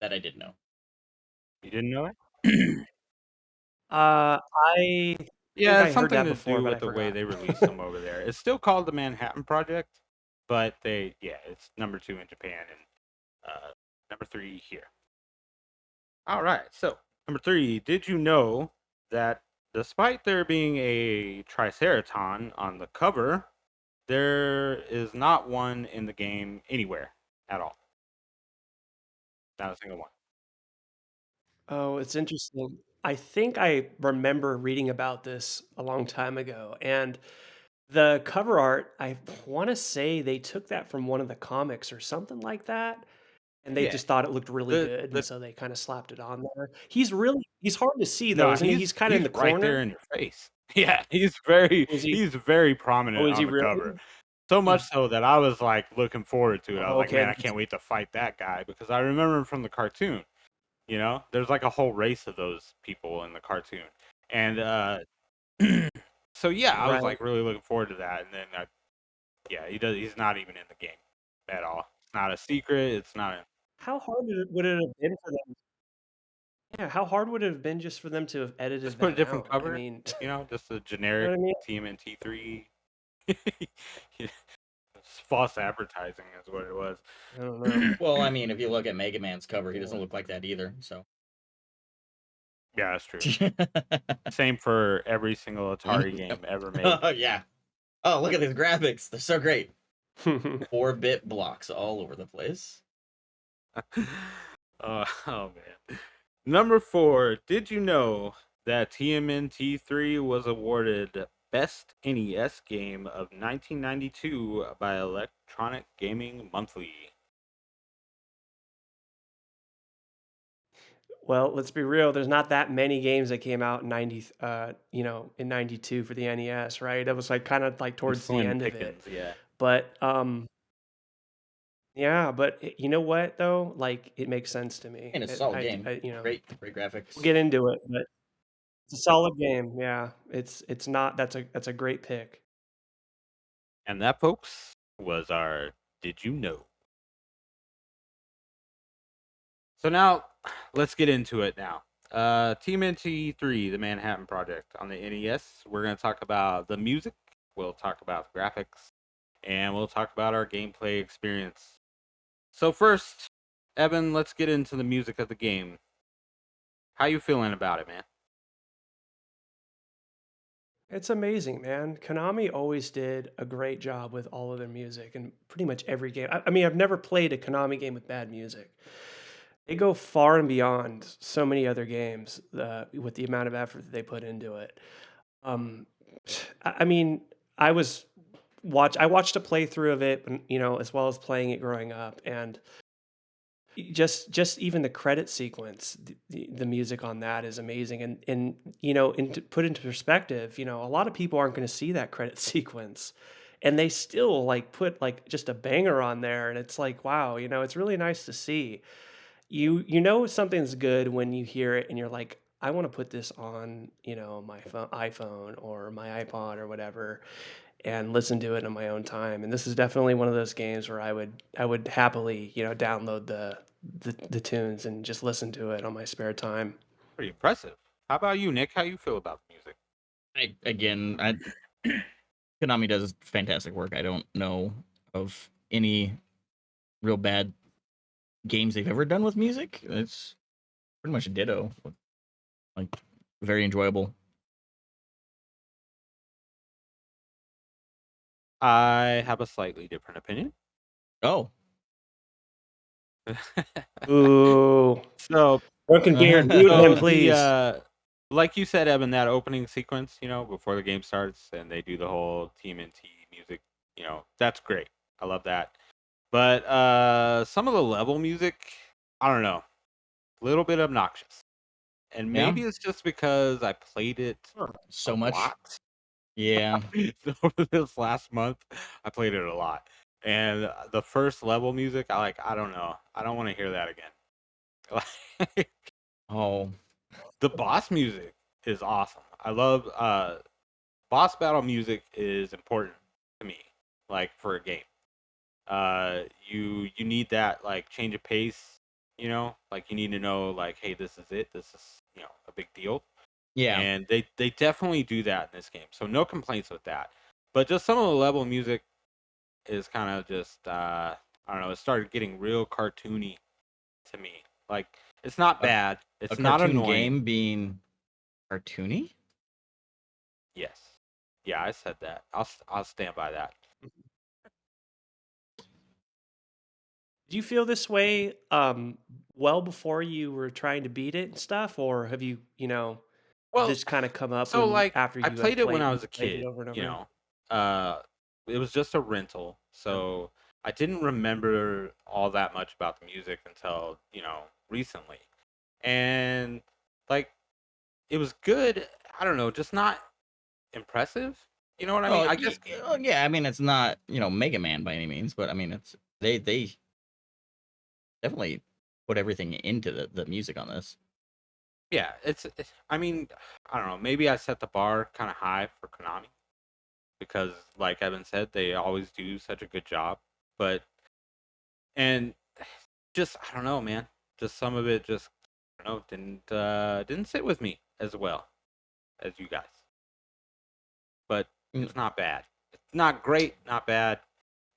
That I did know. You didn't know it? I think Yeah, I it's heard something that to before, do but I with the way forgot. they release them over there. It's still called the Manhattan Project, but it's number 2 in Japan and number 3 here. All right, so number 3, did you know that despite there being a Triceraton on the cover, there is not one in the game anywhere at all? Not a single one. Oh, it's interesting. I think I remember reading about this a long time ago, and the cover art, I want to say they took that from one of the comics or something like that, and they Yeah. just thought it looked really The good, and the so they kind of slapped it on there. He's hard to see though, No, isn't he? He's kind of in he's the right there corner. in your face. Yeah, he's very Oh, prominent is he on the really? cover. So Hmm. much so that I was like looking forward to it. I was Oh, like, okay. man, I can't wait to fight that guy because I remember him from the cartoon. There's like a whole race of those people in the cartoon, and so yeah, I was Right. like really looking forward to that. And then yeah, he's not even in the game at all. It's not a secret. It's not. How hard would it have been for them? Yeah, how hard would it have been just for them to have Just edited put a that different out? I cover. mean, Just a you know generic what I mean? TMNT3. It's false advertising is what it was. I don't know. Well, I mean, if you look at Mega Man's cover, he doesn't Yeah. look like that either. So. Yeah, that's true. Same for every single Atari Yep. game ever made. Oh yeah. Oh, look at these graphics. They're so great. 4-bit blocks all over the place. Oh man. Number 4, did you know that TMNT3 was awarded Best NES Game of 1992 by Electronic Gaming Monthly? Well, let's be real. There's not that many games that came out in in 92 for the NES, right? It was like kind of like I'm towards the slim end of it. pickings, yeah. But yeah, but you know what though? Like it makes sense to me. And it's a solid game. Great We'll graphics. get into it, but it's a solid game. Yeah. It's not that's a great pick. And that, folks, was our Did You Know? So now, let's get into it now. TMNT3, the Manhattan Project on the NES. We're going to talk about the music, we'll talk about the graphics, and we'll talk about our gameplay experience. So first, Evan, let's get into the music of the game. How you feeling about it, man? It's amazing, man. Konami always did a great job with all of their music and pretty much every game. I mean, I've never played a Konami game with bad music. They go far and beyond so many other games with the amount of effort that they put into it. Um, I mean, I was I watched a playthrough of it, as well as playing it growing up, and just even the credit sequence, the music on that is amazing. And to put into perspective, a lot of people aren't going to see that credit sequence, and they still like put like just a banger on there, and it's like wow, it's really nice to see. You know something's good when you hear it and you're like, I want to put this on, my iPhone or my iPod or whatever and listen to it in my own time. And this is definitely one of those games where I would happily, download the tunes and just listen to it on my spare time. Pretty impressive. How about you, Nick? How you feel about the music? Konami does fantastic work. I don't know of any real bad games they've ever done with music. It's pretty much a ditto. Like very enjoyable. I have a slightly different opinion. Oh. Ooh, So Drunken Deer, mute him, So please. like you said, Evan, that opening sequence, before the game starts and they do the whole TMNT music, that's great. I love that. But some of the level music, I don't know, a little bit obnoxious. And Yeah. maybe it's just because I played it So a much. lot. Yeah. Over this last month, I played it a lot. And the first level music, I don't know. I don't want to hear that again. Oh. The boss music is awesome. I love boss battle music is important to me, like for a game. You need that like change of pace, like you need to know like, hey, this is it. This is a big deal, Yeah. and they definitely do that in this game. So no complaints with that. But just some of the level music is kind of just I don't know. It started getting real cartoony to me. Like it's not A- bad. A It's not cartoon annoying. game being cartoony? Yes. Yeah, I said that. I'll stand by that. Did you feel this way well before you were trying to beat it and stuff, or have you, Well, this kind of come up so when like after I you have played it when I was a played it kid, over and over? Uh it was just a rental. So I didn't remember all that much about the music until, recently. And like it was good. I don't know, just not impressive. You know what I mean? Oh, I guess yeah. I mean, it's not Mega Man by any means, but I mean, it's they definitely put everything into the music on this. yeah, I mean, I don't know, maybe I set the bar kind of high for Konami because like Evan said, they always do such a good job. But and just I don't know, man. Just some of it just I don't know didn't sit with me as well as you guys. But Mm. it's not bad. It's not great, not bad.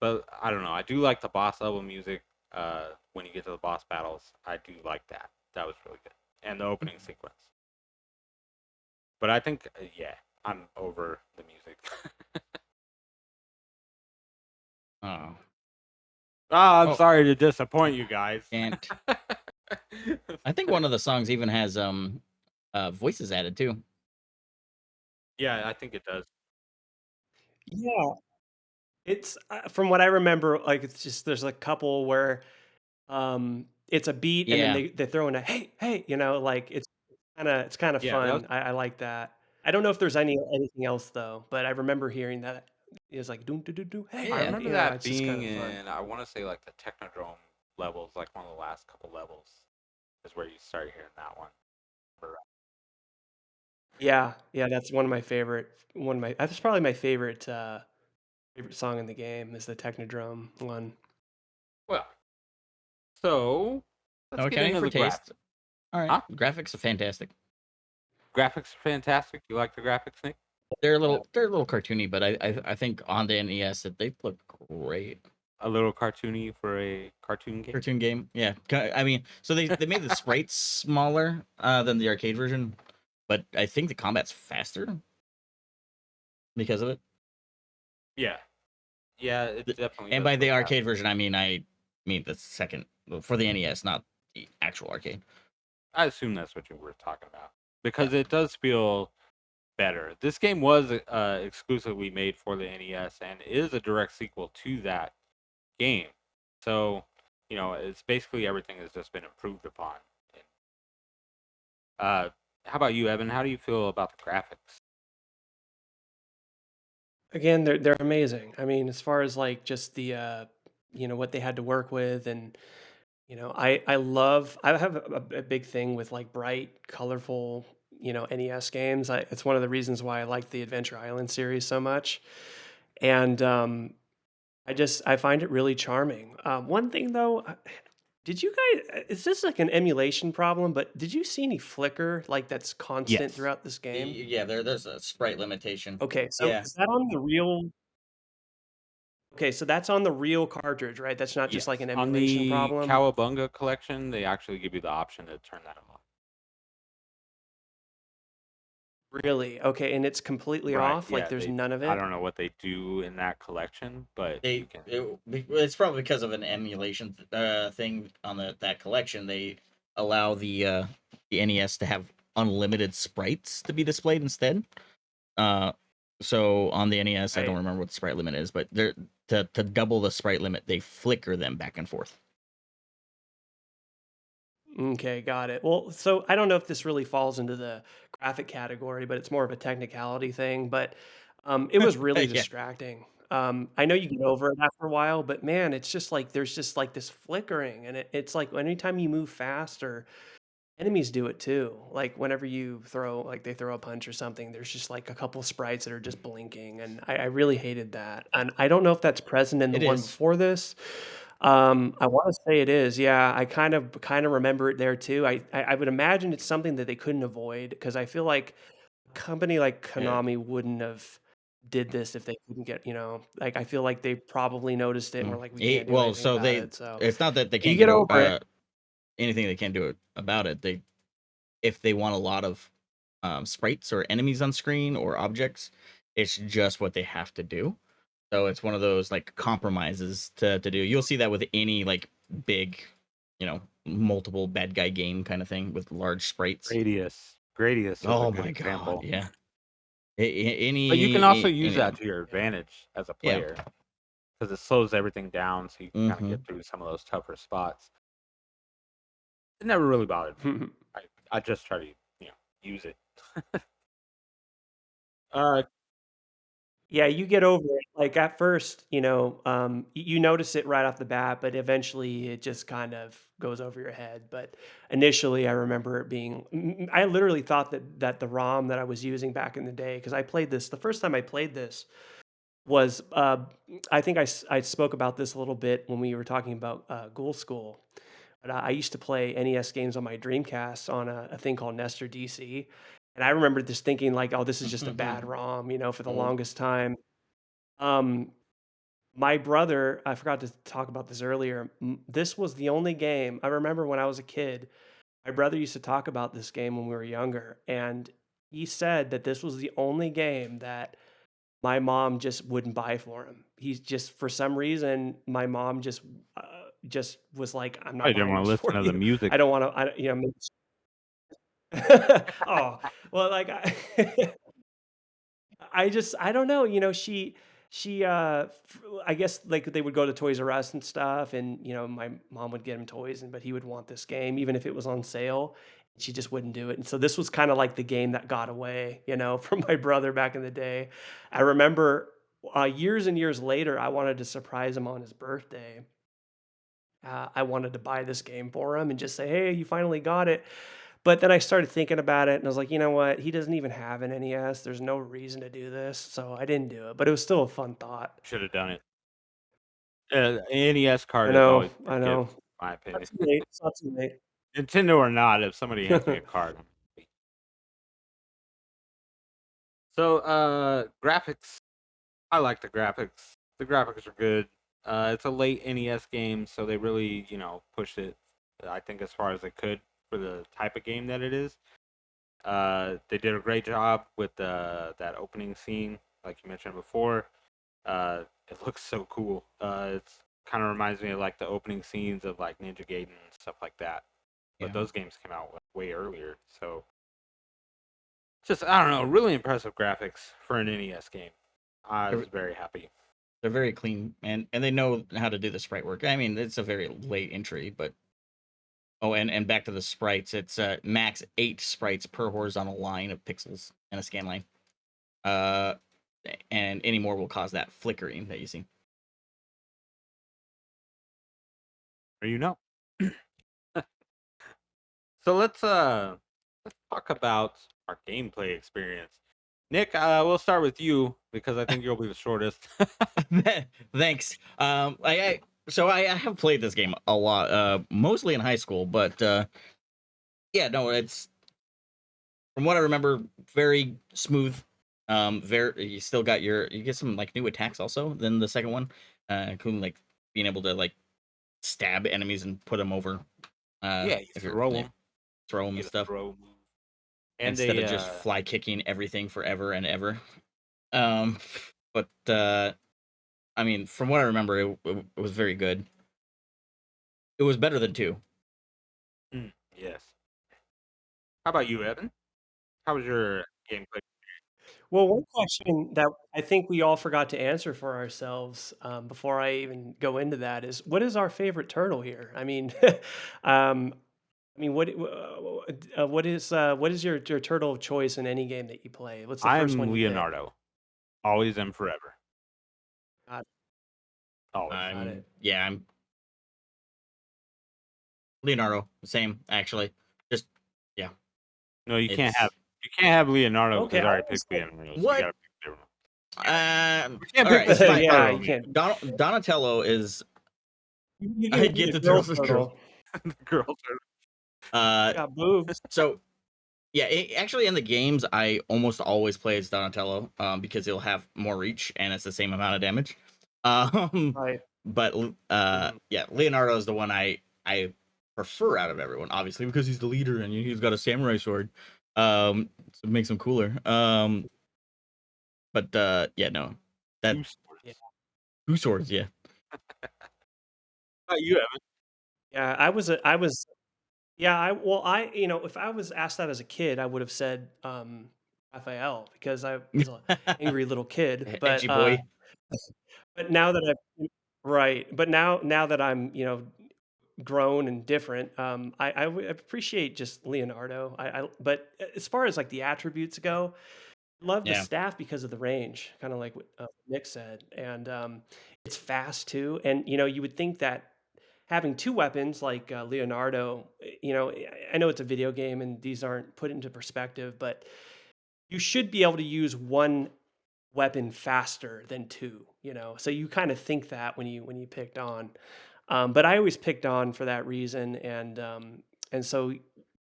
But I don't know. I do like the boss level music. When you get to the boss battles, I do like that. That was really good, and the opening sequence. But I think yeah, I'm over the music. Oh. I'm Oh, sorry to disappoint you guys. can't. I think one of the songs even has voices added too. Yeah, I think it does. Yeah, it's from what I remember, like it's just there's a couple where it's a beat and then Yeah. they throw in a hey hey, like it's kind of Yeah, that was fun. I like that. I don't know if there's anything else though, but I remember hearing that it's like doom doo doo doo hey I Yeah. hey, remember that it's just kind being of fun. in, I want to say, like the Technodrome levels, like one of the last couple levels, is where you start hearing that one. Yeah, yeah, that's that's probably my favorite song in the game is the Technodrome one. Well, so let's get Okay, into for the graphics. taste. All right, Huh? graphics are fantastic. Graphics are fantastic. You like the graphics, Nick? They're a little cartoony, but I think on the NES they look great. A little cartoony for a cartoon game. Cartoon game, yeah. I mean, so they made the sprites smaller than the arcade version, but I think the combat's faster because of it. Yeah, yeah, it The- definitely And does by go the fast. arcade version, I mean the second for the NES, not the actual arcade. I assume that's what you were talking about Yeah. because it does feel better. This game was exclusively made for the NES and is a direct sequel to that game. So, it's basically everything has just been improved upon. Uh, how about you, Evan? How do you feel about the graphics? Again, they're amazing. I mean, as far as like just the what they had to work with and I have a big thing with like bright, colorful, NES games. It's one of the reasons why I like the Adventure Island series so much. And I find it really charming. One thing though, Did you guys? Is this like an emulation problem? But did you see any flicker like that's constant Yes. throughout this game? Yeah, there's a sprite limitation. Okay, so Yeah. is that on the real? Okay, so that's on the real cartridge, right? That's not just like Yes. an On emulation the problem. Cowabunga collection, they actually give you the option to turn that off. Really? Okay, and it's completely Right. off. Like Yeah. there's none of I it. don't know what they do in that collection, but you can. It's probably because of an emulation thing on that collection. They allow the NES to have unlimited sprites to be displayed instead. So on the NES, I don't Right. remember what the sprite limit is, but they're to double the sprite limit, they flicker them back and forth. Okay, got it. Well, so I don't know if this really falls into the graphic category, but it's more of a technicality thing. But it was really Yeah. distracting. I know you get over it after a while, but man, it's just like there's just like this flickering, and it's like anytime you move fast or enemies do it too. Like whenever you throw, like they throw a punch or something, there's just like a couple sprites that are just blinking, and I really hated that. And I don't know if that's present in the It one is. before this. I want to say it is. Yeah, I kind of remember it there too. I would imagine it's something that they couldn't avoid because I feel like a company like Yeah. Konami wouldn't have did this if they couldn't get, like I feel like they probably noticed it and were like, we can't do Well, anything so about it. So it's not that they you can't get get over it. anything they can't do about it. If they want a lot of sprites or enemies on screen or objects, it's just what they have to do. So it's one of those like compromises to do. You'll see that with any like big, multiple bad guy game kind of thing with large sprites. Gradius. Gradius is a Oh good my god, example. yeah. But you can also use Any of that them. to your advantage as a Yeah. player because it slows everything down, so you can kind of Mm-hmm. get through some of those tougher spots. It never really bothered me. I just try to use it. uh, Yeah, you get over it. Like at first, you notice it right off the bat, but eventually it just kind of goes over your head. But initially, I remember it being. I literally thought that the ROM that I was using back in the day, because I played this the first time I played this was. I think I spoke about this a little bit when we were talking about Ghoul School. But I used to play NES games on my Dreamcast on a thing called Nestor DC. And I remember just thinking like, oh, this is just a bad ROM, for the Oh. longest time. Um, my brother, I forgot to talk about this earlier. This was the only game I remember when I was a kid. My brother used to talk about this game when we were younger, and he said that this was the only game that my mom just wouldn't buy for him. He's just for some reason my mom just was like, "I'm I not didn't buying want to this listen for to the you. music. I don't want to. Oh well, like I don't know, I guess like they would go to Toys R Us and stuff, and my mom would get him toys, but he would want this game even if it was on sale. She just wouldn't do it, and so this was kind of like the game that got away, from my brother back in the day. I remember years and years later, I wanted to surprise him on his birthday. I wanted to buy this game for him and just say, "Hey, you finally got it." But then I started thinking about it and I was like, you know what? He doesn't even have an NES. There's no reason to do this. So I didn't do it, but it was still a fun thought. Should have done it. NES I card is know, always a I good gift, know. in my opinion. It's not too late. It's not too late. Nintendo or not, if somebody hands me a card, I'm happy. So, graphics. I like the graphics. The graphics are good. It's a late NES game, so they really, pushed it. I think as far as they could for the type of game that it is. They did a great job with that opening scene, like you mentioned before. It looks so cool. It's kind of reminds me of like the opening scenes of like Ninja Gaiden and stuff like that. But Yeah. those games came out way earlier, so just I don't know, really impressive graphics for an NES game. I was very happy. They're very clean and they know how to do the sprite work. I mean, it's a very late entry, but and back to the sprites, it's max 8 sprites per horizontal line of pixels and a scan line. Uh, and any more will cause that flickering that you see. Or So let's talk about our gameplay experience. Nick, we'll start with you because I think you'll be the shortest. Thanks. So I have played this game a lot, mostly in high school, but yeah, no, it's from what I remember, very smooth. Very you still got you get some like new attacks also than the second one, including like being able to like stab enemies and put them over. Yeah, you If you're throw yeah, them. throw them You and get a stuff throw move, and instead they of just fly kicking everything forever and ever. But I mean, from what I remember, it was very good. It was better than two. yes. How about you, Evan? How was your gameplay? Well, one question that I think we all forgot to answer for ourselves before I even go into that is, what is our favorite turtle here? Um, what is your turtle of choice in any game that you play? What's the first one I'm you pick? Leonardo, always and forever, Got, always. got it. I'm Leonardo, same actually. Just yeah, No, it's you can't have Leonardo Okay, because I I already always picked Leonardo, so you what. gotta pick a different one. We can't All pick right, the thought, same fine. All yeah, right. turtle, you man. can't. Donatello is. You I can be get a the girl turtles is girl. turtle. The girl turtle. Uh, Got boobs. so yeah, actually in the games I almost always play as Donatello, because he'll have more reach and it's the same amount of damage. Um, Right. but Mhm. yeah, Leonardo is the one I prefer out of everyone, obviously because he's the leader and he's got a samurai sword. So it makes him cooler. But yeah, no, that Two swords. Yeah. two swords, yeah. How about you, Evan? Yeah, I was yeah, if I was asked that as a kid, I would have said Raphael because I was an angry little kid. Edgy boy. But now that I've right, but now that I'm, grown and different, I appreciate just Leonardo. But as far as like the attributes go, I love the Yeah, staff because of the range, kind of like what Nick said, and it's fast too. And you would think that having two weapons like Leonardo, I know it's a video game and these aren't put into perspective, but you should be able to use one weapon faster than two. So you kind of think that when you picked on, but I always picked on for that reason, and so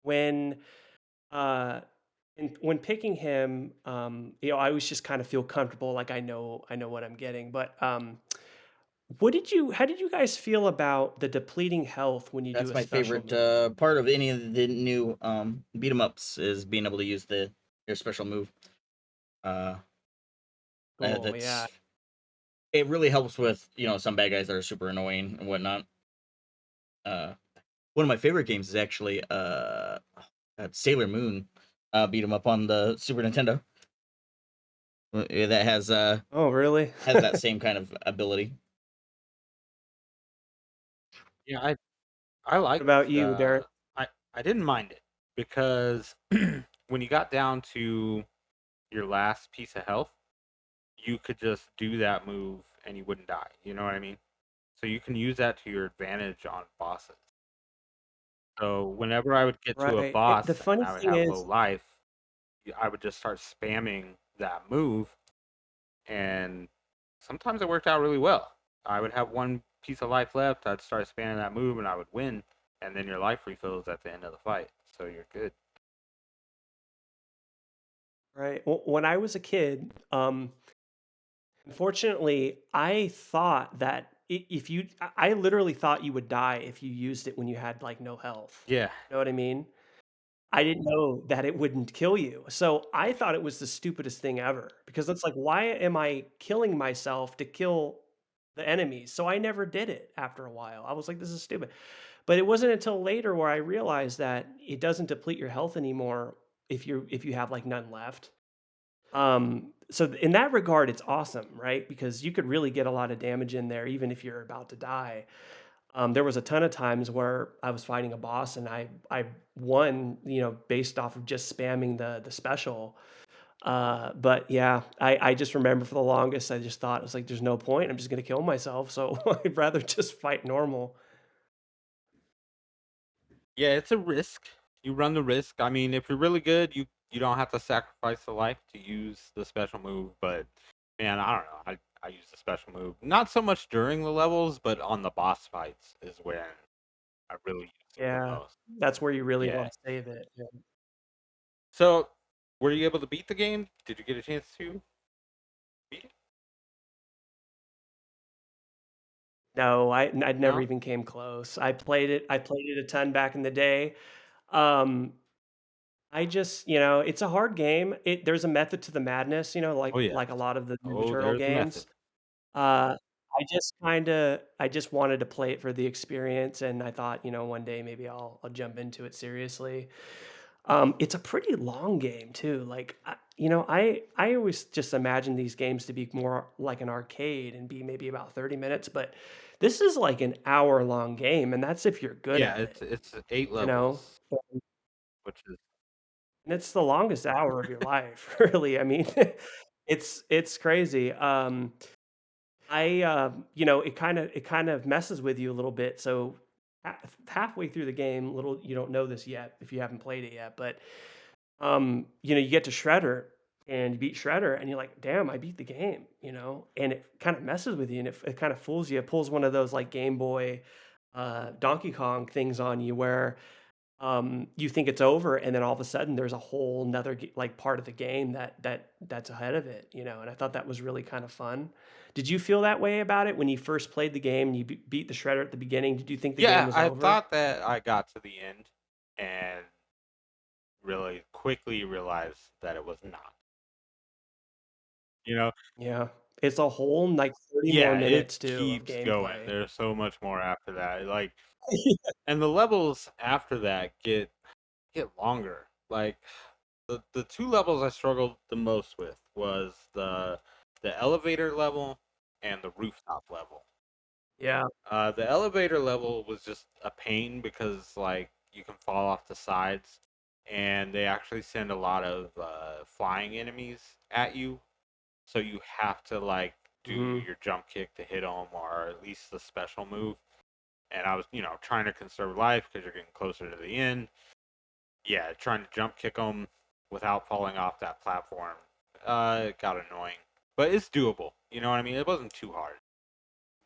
when uh, when picking him, I always just kind of feel comfortable, like I know what I'm getting. But how did you guys feel about the depleting health when you do that's a my special favorite move? part of any of the new beat 'em ups is being able to use your special move. Uh, Cool, yeah. that's it really helps with some bad guys that are super annoying and whatnot. Uh, one of my favorite games is actually Sailor Moon beat 'em up on the Super Nintendo. That Oh, really? has that same kind of ability. Yeah, I What about liked you, Derek? I didn't mind it because when you got down to your last piece of health, you could just do that move and you wouldn't die. You know what I mean? So you can use that to your advantage on bosses. So whenever I would get to a Right. The boss and funny I would thing have low is, life, I would just start spamming that move, and sometimes it worked out really well. I would have one piece of life left, I'd start spamming that move, and I would win, and then your life refills at the end of the fight, so you're good. right, when I was a kid, unfortunately, I thought that if you, I literally thought you would die if you used it when you had like no health. Yeah, You know what I mean? I didn't know that it wouldn't kill you. So I thought it was the stupidest thing ever because it's like, why am I killing myself to kill the enemies? So I never did it after a while. I was like, this is stupid. But it wasn't until later where I realized that it doesn't deplete your health anymore if you have like none left. So in that regard, it's awesome, right? Because you could really get a lot of damage in there, even if you're about to die. There was a ton of times where I was fighting a boss and I won, based off of just spamming the special. But yeah, I just remember for the longest, I just thought it was like, there's no point. I'm just gonna kill myself. So I'd rather just fight normal. yeah, it's a risk. You run the risk. I mean, if you're really good, you don't have to sacrifice the life to use the special move, but man, I don't know. I use the special move. Not so much during the levels, but on the boss fights is when I really use it the Yeah, most. that's where you really Yeah. want to save it. Yeah. So, were you able to beat the game? Did you get a chance to beat it? No, I'd never No. even came close. I played it a ton back in the day. Um, I just, it's a hard game. There's a method to the madness, Oh yes. like a lot of the Ninja Oh, Turtle there's a games. method. I just wanted to play it for the experience, and I thought, one day maybe I'll jump into it seriously. It's a pretty long game too. Like, I always just imagine these games to be more like an arcade and be maybe about 30 minutes, but this is like an hour long game, and that's if you're good Yeah, at it, it's 8 you know? levels, which is And it's the longest hour of your life, really. I mean, it's crazy. It kind of messes with you a little bit. So halfway through the game, little you don't know this yet if you haven't played it yet, but you get to Shredder and you beat Shredder and you're like, damn, I beat the game, and it kind of messes with you and it kind of fools you. It pulls one of those like Game Boy Donkey Kong things on you where you think it's over and then all of a sudden there's a whole nother like part of the game that's ahead of it, and I thought that was really kind of fun. Did you feel that way about it when you first played the game and you beat the Shredder at the beginning? Did you think the game Yeah, was I over? thought that I got to the end and really quickly realized that it was not. You know? Yeah, it's a whole like 30 more Yeah, it minutes too of keeps going. gameplay. There's so much more after that. Like, and the levels after that get longer. Like the two levels I struggled the most with was the elevator level and the rooftop level. Yeah. The elevator level was just a pain because like you can fall off the sides, and they actually send a lot of flying enemies at you, so you have to like do Mhm. your jump kick to hit them, or at least the special move. And I was, trying to conserve life because you're getting closer to the end. Yeah, trying to jump kick them without falling off that platform, it got annoying, but it's doable. You know what I mean? It wasn't too hard.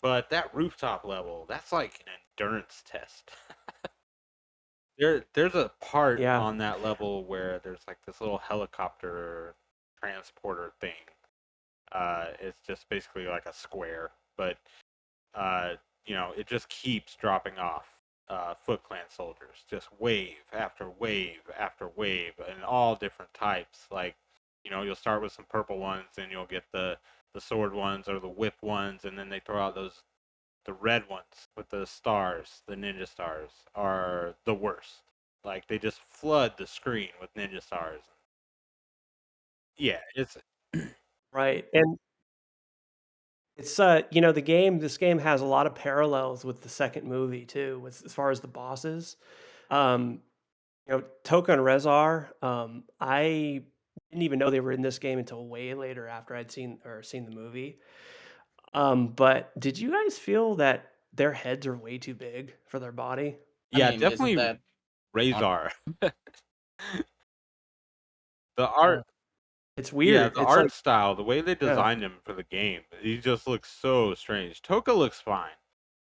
But that rooftop level, that's like an endurance test. There's a part Yeah. on that level where there's like this little helicopter transporter thing. It's just basically like a square, but uh, it just keeps dropping off Foot Clan soldiers, just wave after wave after wave, and all different types. Like, you'll start with some purple ones, and you'll get the sword ones or the whip ones, and then they throw out the red ones with the stars, the ninja stars, are the worst. Like they just flood the screen with ninja stars. Yeah, it's Right. And it's this game has a lot of parallels with the second movie too, with as far as the bosses. Um, Toka and Rezar, I didn't even know they were in this game until way later after I'd seen the movie. But did you guys feel that their heads are way too big for their body? I yeah, mean, isn't definitely that on? Razor. The Yeah. art, It's yeah, weird. the It's like, art style, the way they yeah. designed him for the game, he just looks so strange. Toka looks fine,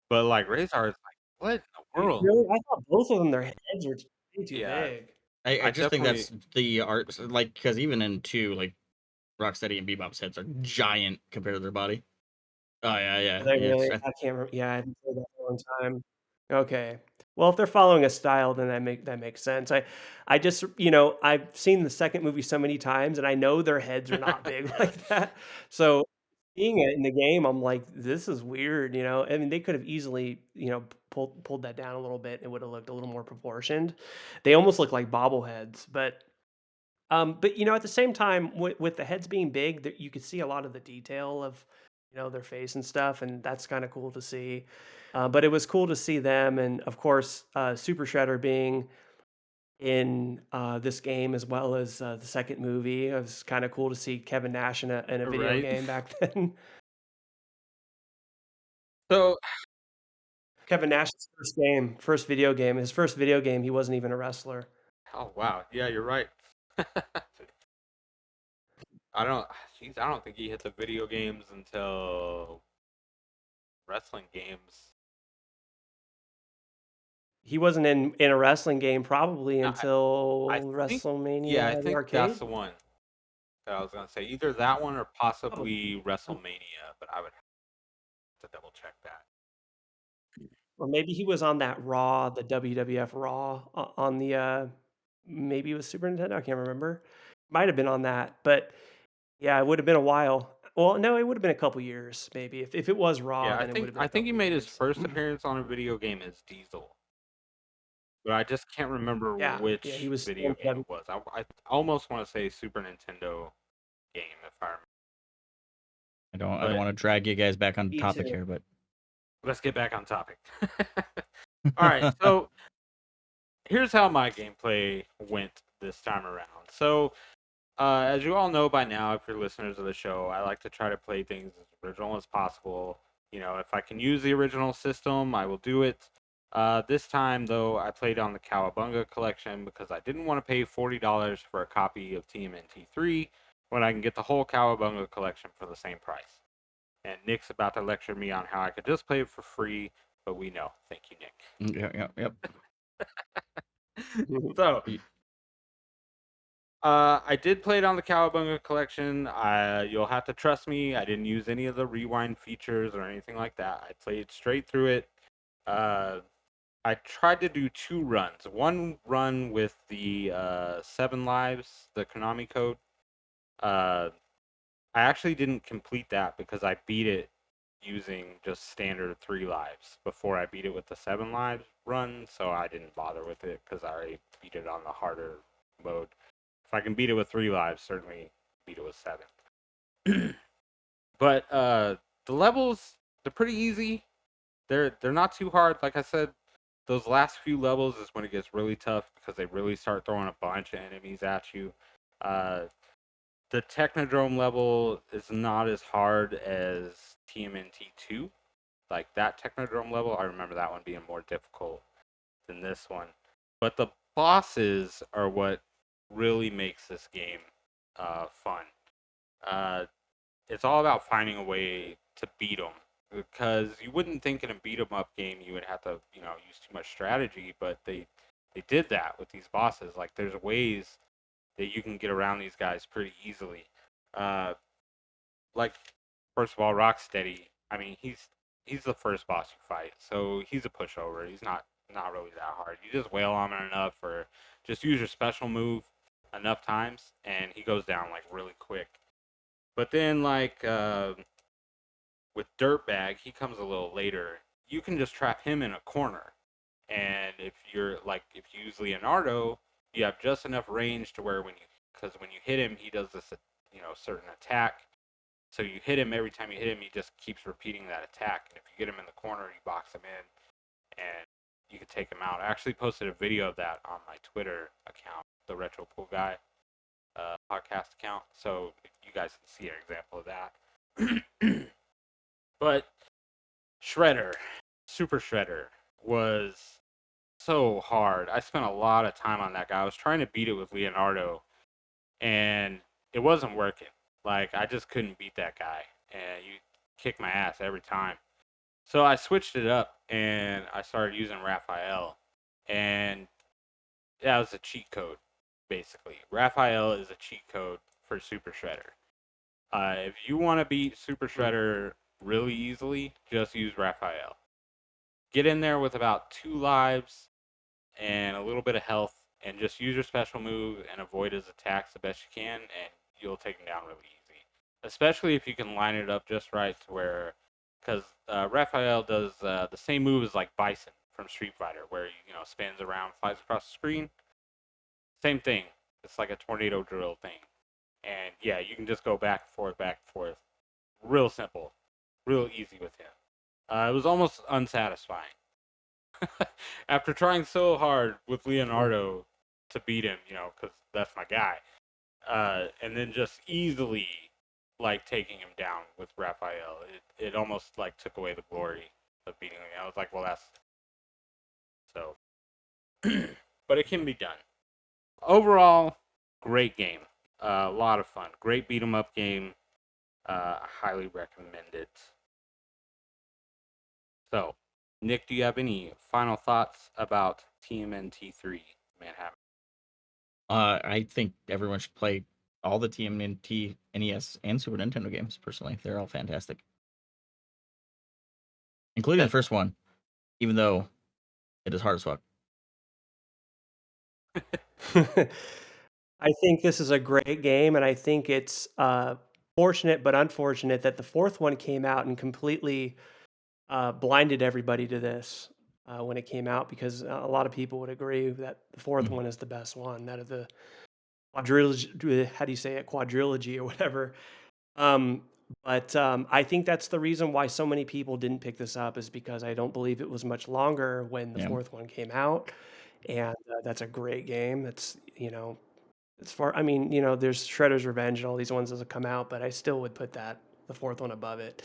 but like Razor is like, what in the world? Really? I thought both of them, their heads were way too Yeah, big. I I just think definitely, that's the art, like because even in two, like Rocksteady and Bebop's heads are giant compared to their body. Oh yeah, Are yeah, they yeah. really? I can't remember. Yeah, I haven't played that in a long time. Okay. Well, if they're following a style, then that makes sense. I just, I've seen the second movie so many times, and I know their heads are not big like that. So seeing it in the game, I'm like, this is weird. I mean, they could have easily, pulled that down a little bit. It would have looked a little more proportioned. They almost look like bobbleheads, but at the same time, with the heads being big, that you could see a lot of the detail of, their face and stuff, and that's kind of cool to see. But it was cool to see them, and of course, Super Shredder being in this game as well as the second movie. It was kind of cool to see Kevin Nash in a video right? game back then. So, Kevin Nash's first video game, his first video game, he wasn't even a wrestler. oh wow, yeah, you're right. I don't. Jeez, I don't think he hit the video games until wrestling games. He wasn't in a wrestling game probably I, I I until think, yeah, I WrestleMania the think that's arcade. the one that I was gonna say. Either that one or Oh, possibly WrestleMania, but I would have to double check that. or maybe he was on that Raw, the WWF Raw on the maybe it was Super Nintendo. I can't remember. Might have been on that, but yeah, it would have been a while. Well, no, it would have been a couple years maybe. If it was Raw, Yeah, then it would have been I a think he couple made his years. first appearance on a video game as Diesel, but I just can't remember Yeah, he which was still video in game W. it was. I almost want to say Super Nintendo game if I remember. I don't But want to drag you guys back on Me topic too. here, but let's get back on topic. All right, so here's how my gameplay went this time around. So, as you all know by now, if you're listeners of the show, I like to try to play things as original as possible. You know, if I can use the original system, I will do it. This time, though, I played on the Cowabunga collection because I didn't want to pay $40 for a copy of TMNT3 when I can get the whole Cowabunga collection for the same price. And Nick's about to lecture me on how I could just play it for free, but we know. Thank you, Nick. yep. So, Y- I did play it on the Cowabunga collection. You'll have to trust me. I didn't use any of the rewind features or anything like that. I played straight through it. Uh, I tried to do 2 runs. One run with the 7 lives, the Konami code. Uh, I actually didn't complete that because I beat it using just standard 3 lives before I beat it with the 7 lives run. So I didn't bother with it because I already beat it on the harder mode. If I can beat it with 3 lives, certainly beat it with 7. But the levels, they're pretty easy. They're not too hard. Like I said, those last few levels is when it gets really tough because they really start throwing a bunch of enemies at you. Uh, the Technodrome level is not as hard as TMNT2. Like that Technodrome level, I remember that one being more difficult than this one. But the bosses are what really makes this game fun. Uh, it's all about finding a way to beat them because you wouldn't think in a beat 'em up game you would have to use too much strategy, but they did that with these bosses. Like there's ways that you can get around these guys pretty easily. Uh, like first of all, Rocksteady. I mean, he's the first boss you fight, so he's a pushover. He's not really that hard. You just wail on him enough, or just use your special move enough times, and he goes down like really quick. But then like with Dirtbag, he comes a little later. You can just trap him in a corner, and if you use Leonardo, you have just enough range to where because when you hit him, he does this certain attack. So you hit him every time you hit him, he just keeps repeating that attack. And if you get him in the corner, you box him in, and you can take him out. I actually posted a video of that on my Twitter account, the Retro Pool Guy podcast account. So you guys can see an example of that. But Shredder, Super Shredder, was so hard. I spent a lot of time on that guy. I was trying to beat it with Leonardo, and it wasn't working. Like I just couldn't beat that guy, and you kick my ass every time. So I switched it up, and I started using Raphael, and that was a cheat code, basically. Raphael is a cheat code for Super Shredder. If you want to beat Super Shredder really easily, just use Raphael. Get in there with about 2 lives and a little bit of health, and just use your special move and avoid his attacks the best you can, and you'll take him down really easy. Especially if you can line it up just right to where, because Raphael does the same move as like Bison from Street Fighter, where he spins around, flies across the screen. Same thing. It's like a tornado drill thing, and yeah, you can just go back and forth, back and forth. Real simple, real easy with him. It was almost unsatisfying. After trying so hard with Leonardo to beat him, because that's my guy, and then just easily like taking him down with Raphael, it almost like took away the glory of beating him. I was like, well, that's so, but it can be done. Overall, great game. A lot of fun. Great beat 'em up game. Highly recommend it. So, Nick, do you have any final thoughts about TMNT3 Manhattan? I think everyone should play all the TMNT, NES, and Super Nintendo games. Personally, they're all fantastic, including the first one, even though it is hard as fuck. I think this is a great game, and I think it's fortunate but unfortunate that the fourth one came out and completely blinded everybody to this when it came out, because a lot of people would agree that the fourth Mhm. one is the best one out of the quadrilogy. How do you say it? Quadrilogy or whatever. Um, but I think that's the reason why so many people didn't pick this up, is because I don't believe it was much longer when the Yeah, fourth one came out, and that's a great game. That's as far, I mean, there's Shredder's Revenge and all these ones that have come out, but I still would put the fourth one above it,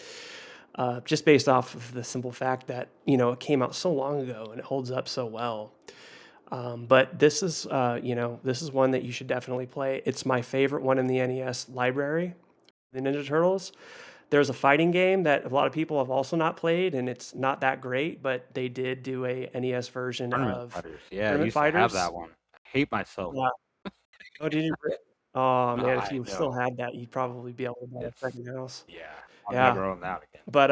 just based off of the simple fact that it came out so long ago and it holds up so well. But this is one that you should definitely play. It's my favorite one in the NES library, the Ninja Turtles. There's a fighting game that a lot of people have also not played, and it's not that great, but they did do a NES version Tournament of Fighters. Yeah, I Tournament used to have Fighters. that one. I hate myself. Yeah. Oh, did you? Oh man, if I you still know. had that, you'd probably be able to buy a It's second house. yeah. I'll Yeah, never own that again. but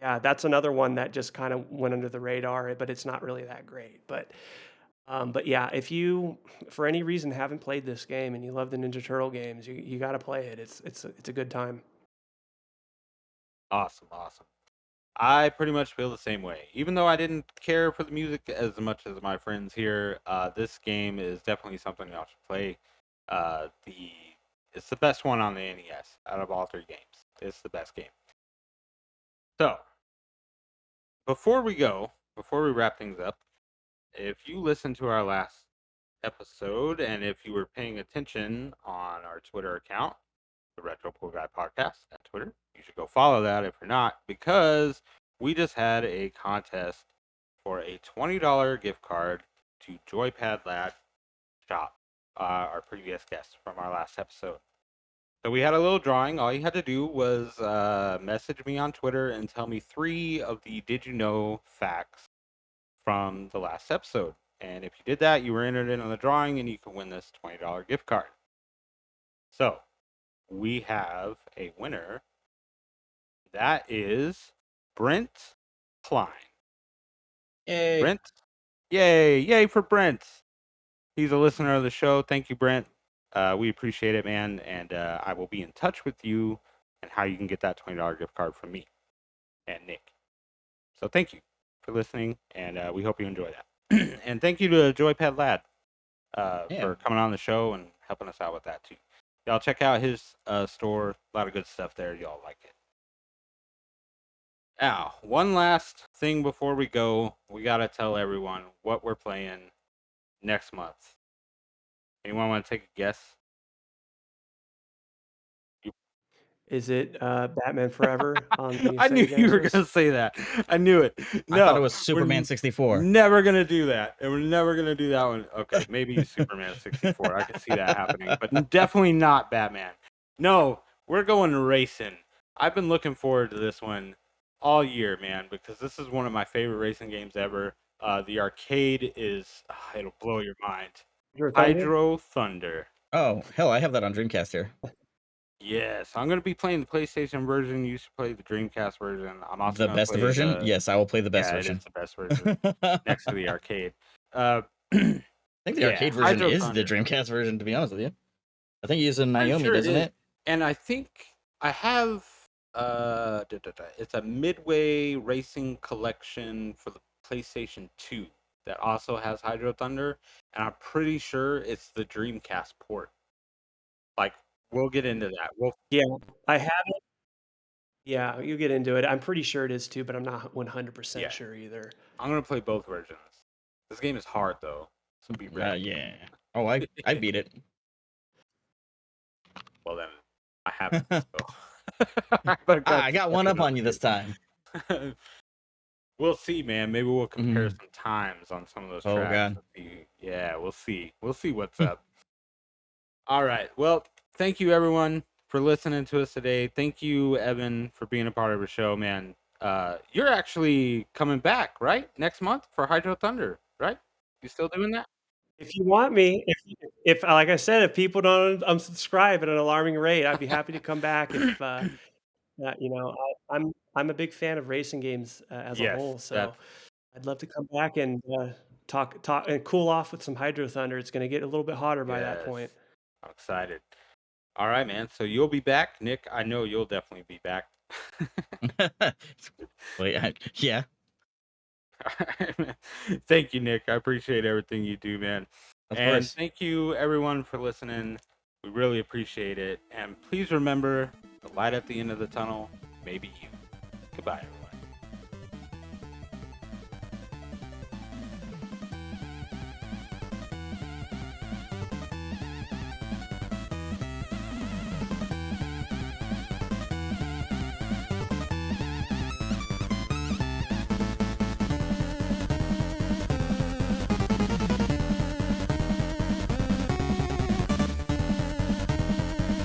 yeah, that's another one that just kind of went under the radar, but it's not really that great. But yeah, if you, for any reason, haven't played this game and you love the Ninja Turtle games, you got to play it. It's a good time. Awesome, awesome. I pretty much feel the same way. Even though I didn't care for the music as much as my friends here, this game is definitely something y'all should play. The It's the best one on the NES out of all three games. It's the best game. So before we wrap things up, if you listened to our last episode and if you were paying attention on our Twitter account, the Retro Pool Guy Podcast at Twitter, you should go follow that if you're not, because we just had a contest for a $20 gift card to Joypad Lad Shop, our previous guest from our last episode. So we had a little drawing. All you had to do was message me on Twitter and tell me 3 of the Did You Know facts from the last episode. And if you did that, you were entered in on the drawing and you could win this $20 gift card. So we have a winner. That is Brent Klein. yay! Brent, yay, yay for Brent. He's a listener of the show. Thank you, Brent. We appreciate it, man. And I will be in touch with you and how you can get that $20 gift card from me and Nick. So thank you for listening, and we hope you enjoy that. And thank you to Joypad Lad Yeah, for coming on the show and helping us out with that, too. Y'all check out his store. A lot of good stuff there. Y'all like it. Now, one last thing before we go. We got to tell everyone what we're playing next month. Anyone want to take a guess? Is it Batman Forever on the I knew Sega you were Genesis? gonna say that. I knew it. I thought it No, was we're Superman 64. never gonna do that, and we're never gonna do that one. Okay, maybe Superman 64. I could see that happening, but definitely not Batman. No, we're going racing. I've been looking forward to this one all year, man, because this is one of my favorite racing games ever. The arcade is it'll blow your mind. Hydro Thunder? Hydro Thunder. Oh hell, I have that on Dreamcast here. Yes, I'm gonna be playing the PlayStation version. You used to play the Dreamcast version. I'm also The gonna best play version? the Yes, I will play the best yeah, it is version. the best version I next to the arcade. Uh, think the yeah, arcade version Hydro is the Thunder. Dreamcast version, to be honest with you. I think he's in Pretty Naomi, sure it doesn't is, it? and I think I have it's a Midway Racing collection for the PlayStation 2 that also has Hydro Thunder, and I'm pretty sure it's the Dreamcast port. Like we'll get into that. Yeah, I have it. Yeah, you get into it. I'm pretty sure it is too, but I'm not 100% Yeah, sure either. I'm gonna play both versions. This game is hard though, so be ready. Yeah. Oh, I beat it. Well then, I haven't. So I better I got one catch up up on you with this time. you. We'll see, man. Maybe we'll compare Mhm. some times on some of those Oh tracks. god. Yeah, we'll see. We'll see what's up. All right. Well, thank you everyone for listening to us today. Thank you, Evan, for being a part of the show, man. You're actually coming back, right? Next month for Hydro Thunder, right? You still doing that? If you want me, if like I said, if people don't unsubscribe at an alarming rate, I'd be happy to come back. If you know, I'm a big fan of racing games as a Yes. whole, so I'd love to come back and talk and cool off with some Hydro Thunder. It's going to get a little bit hotter by that Yes. point. I'm excited. All right, man. So you'll be back, Nick. I know you'll definitely be back. Wait, yeah, All right, man. Thank you, Nick. I appreciate everything you do, man. of And course. thank you, everyone, for listening. We really appreciate it. And please remember the light at the end of the tunnel may be you. Goodbye, everyone.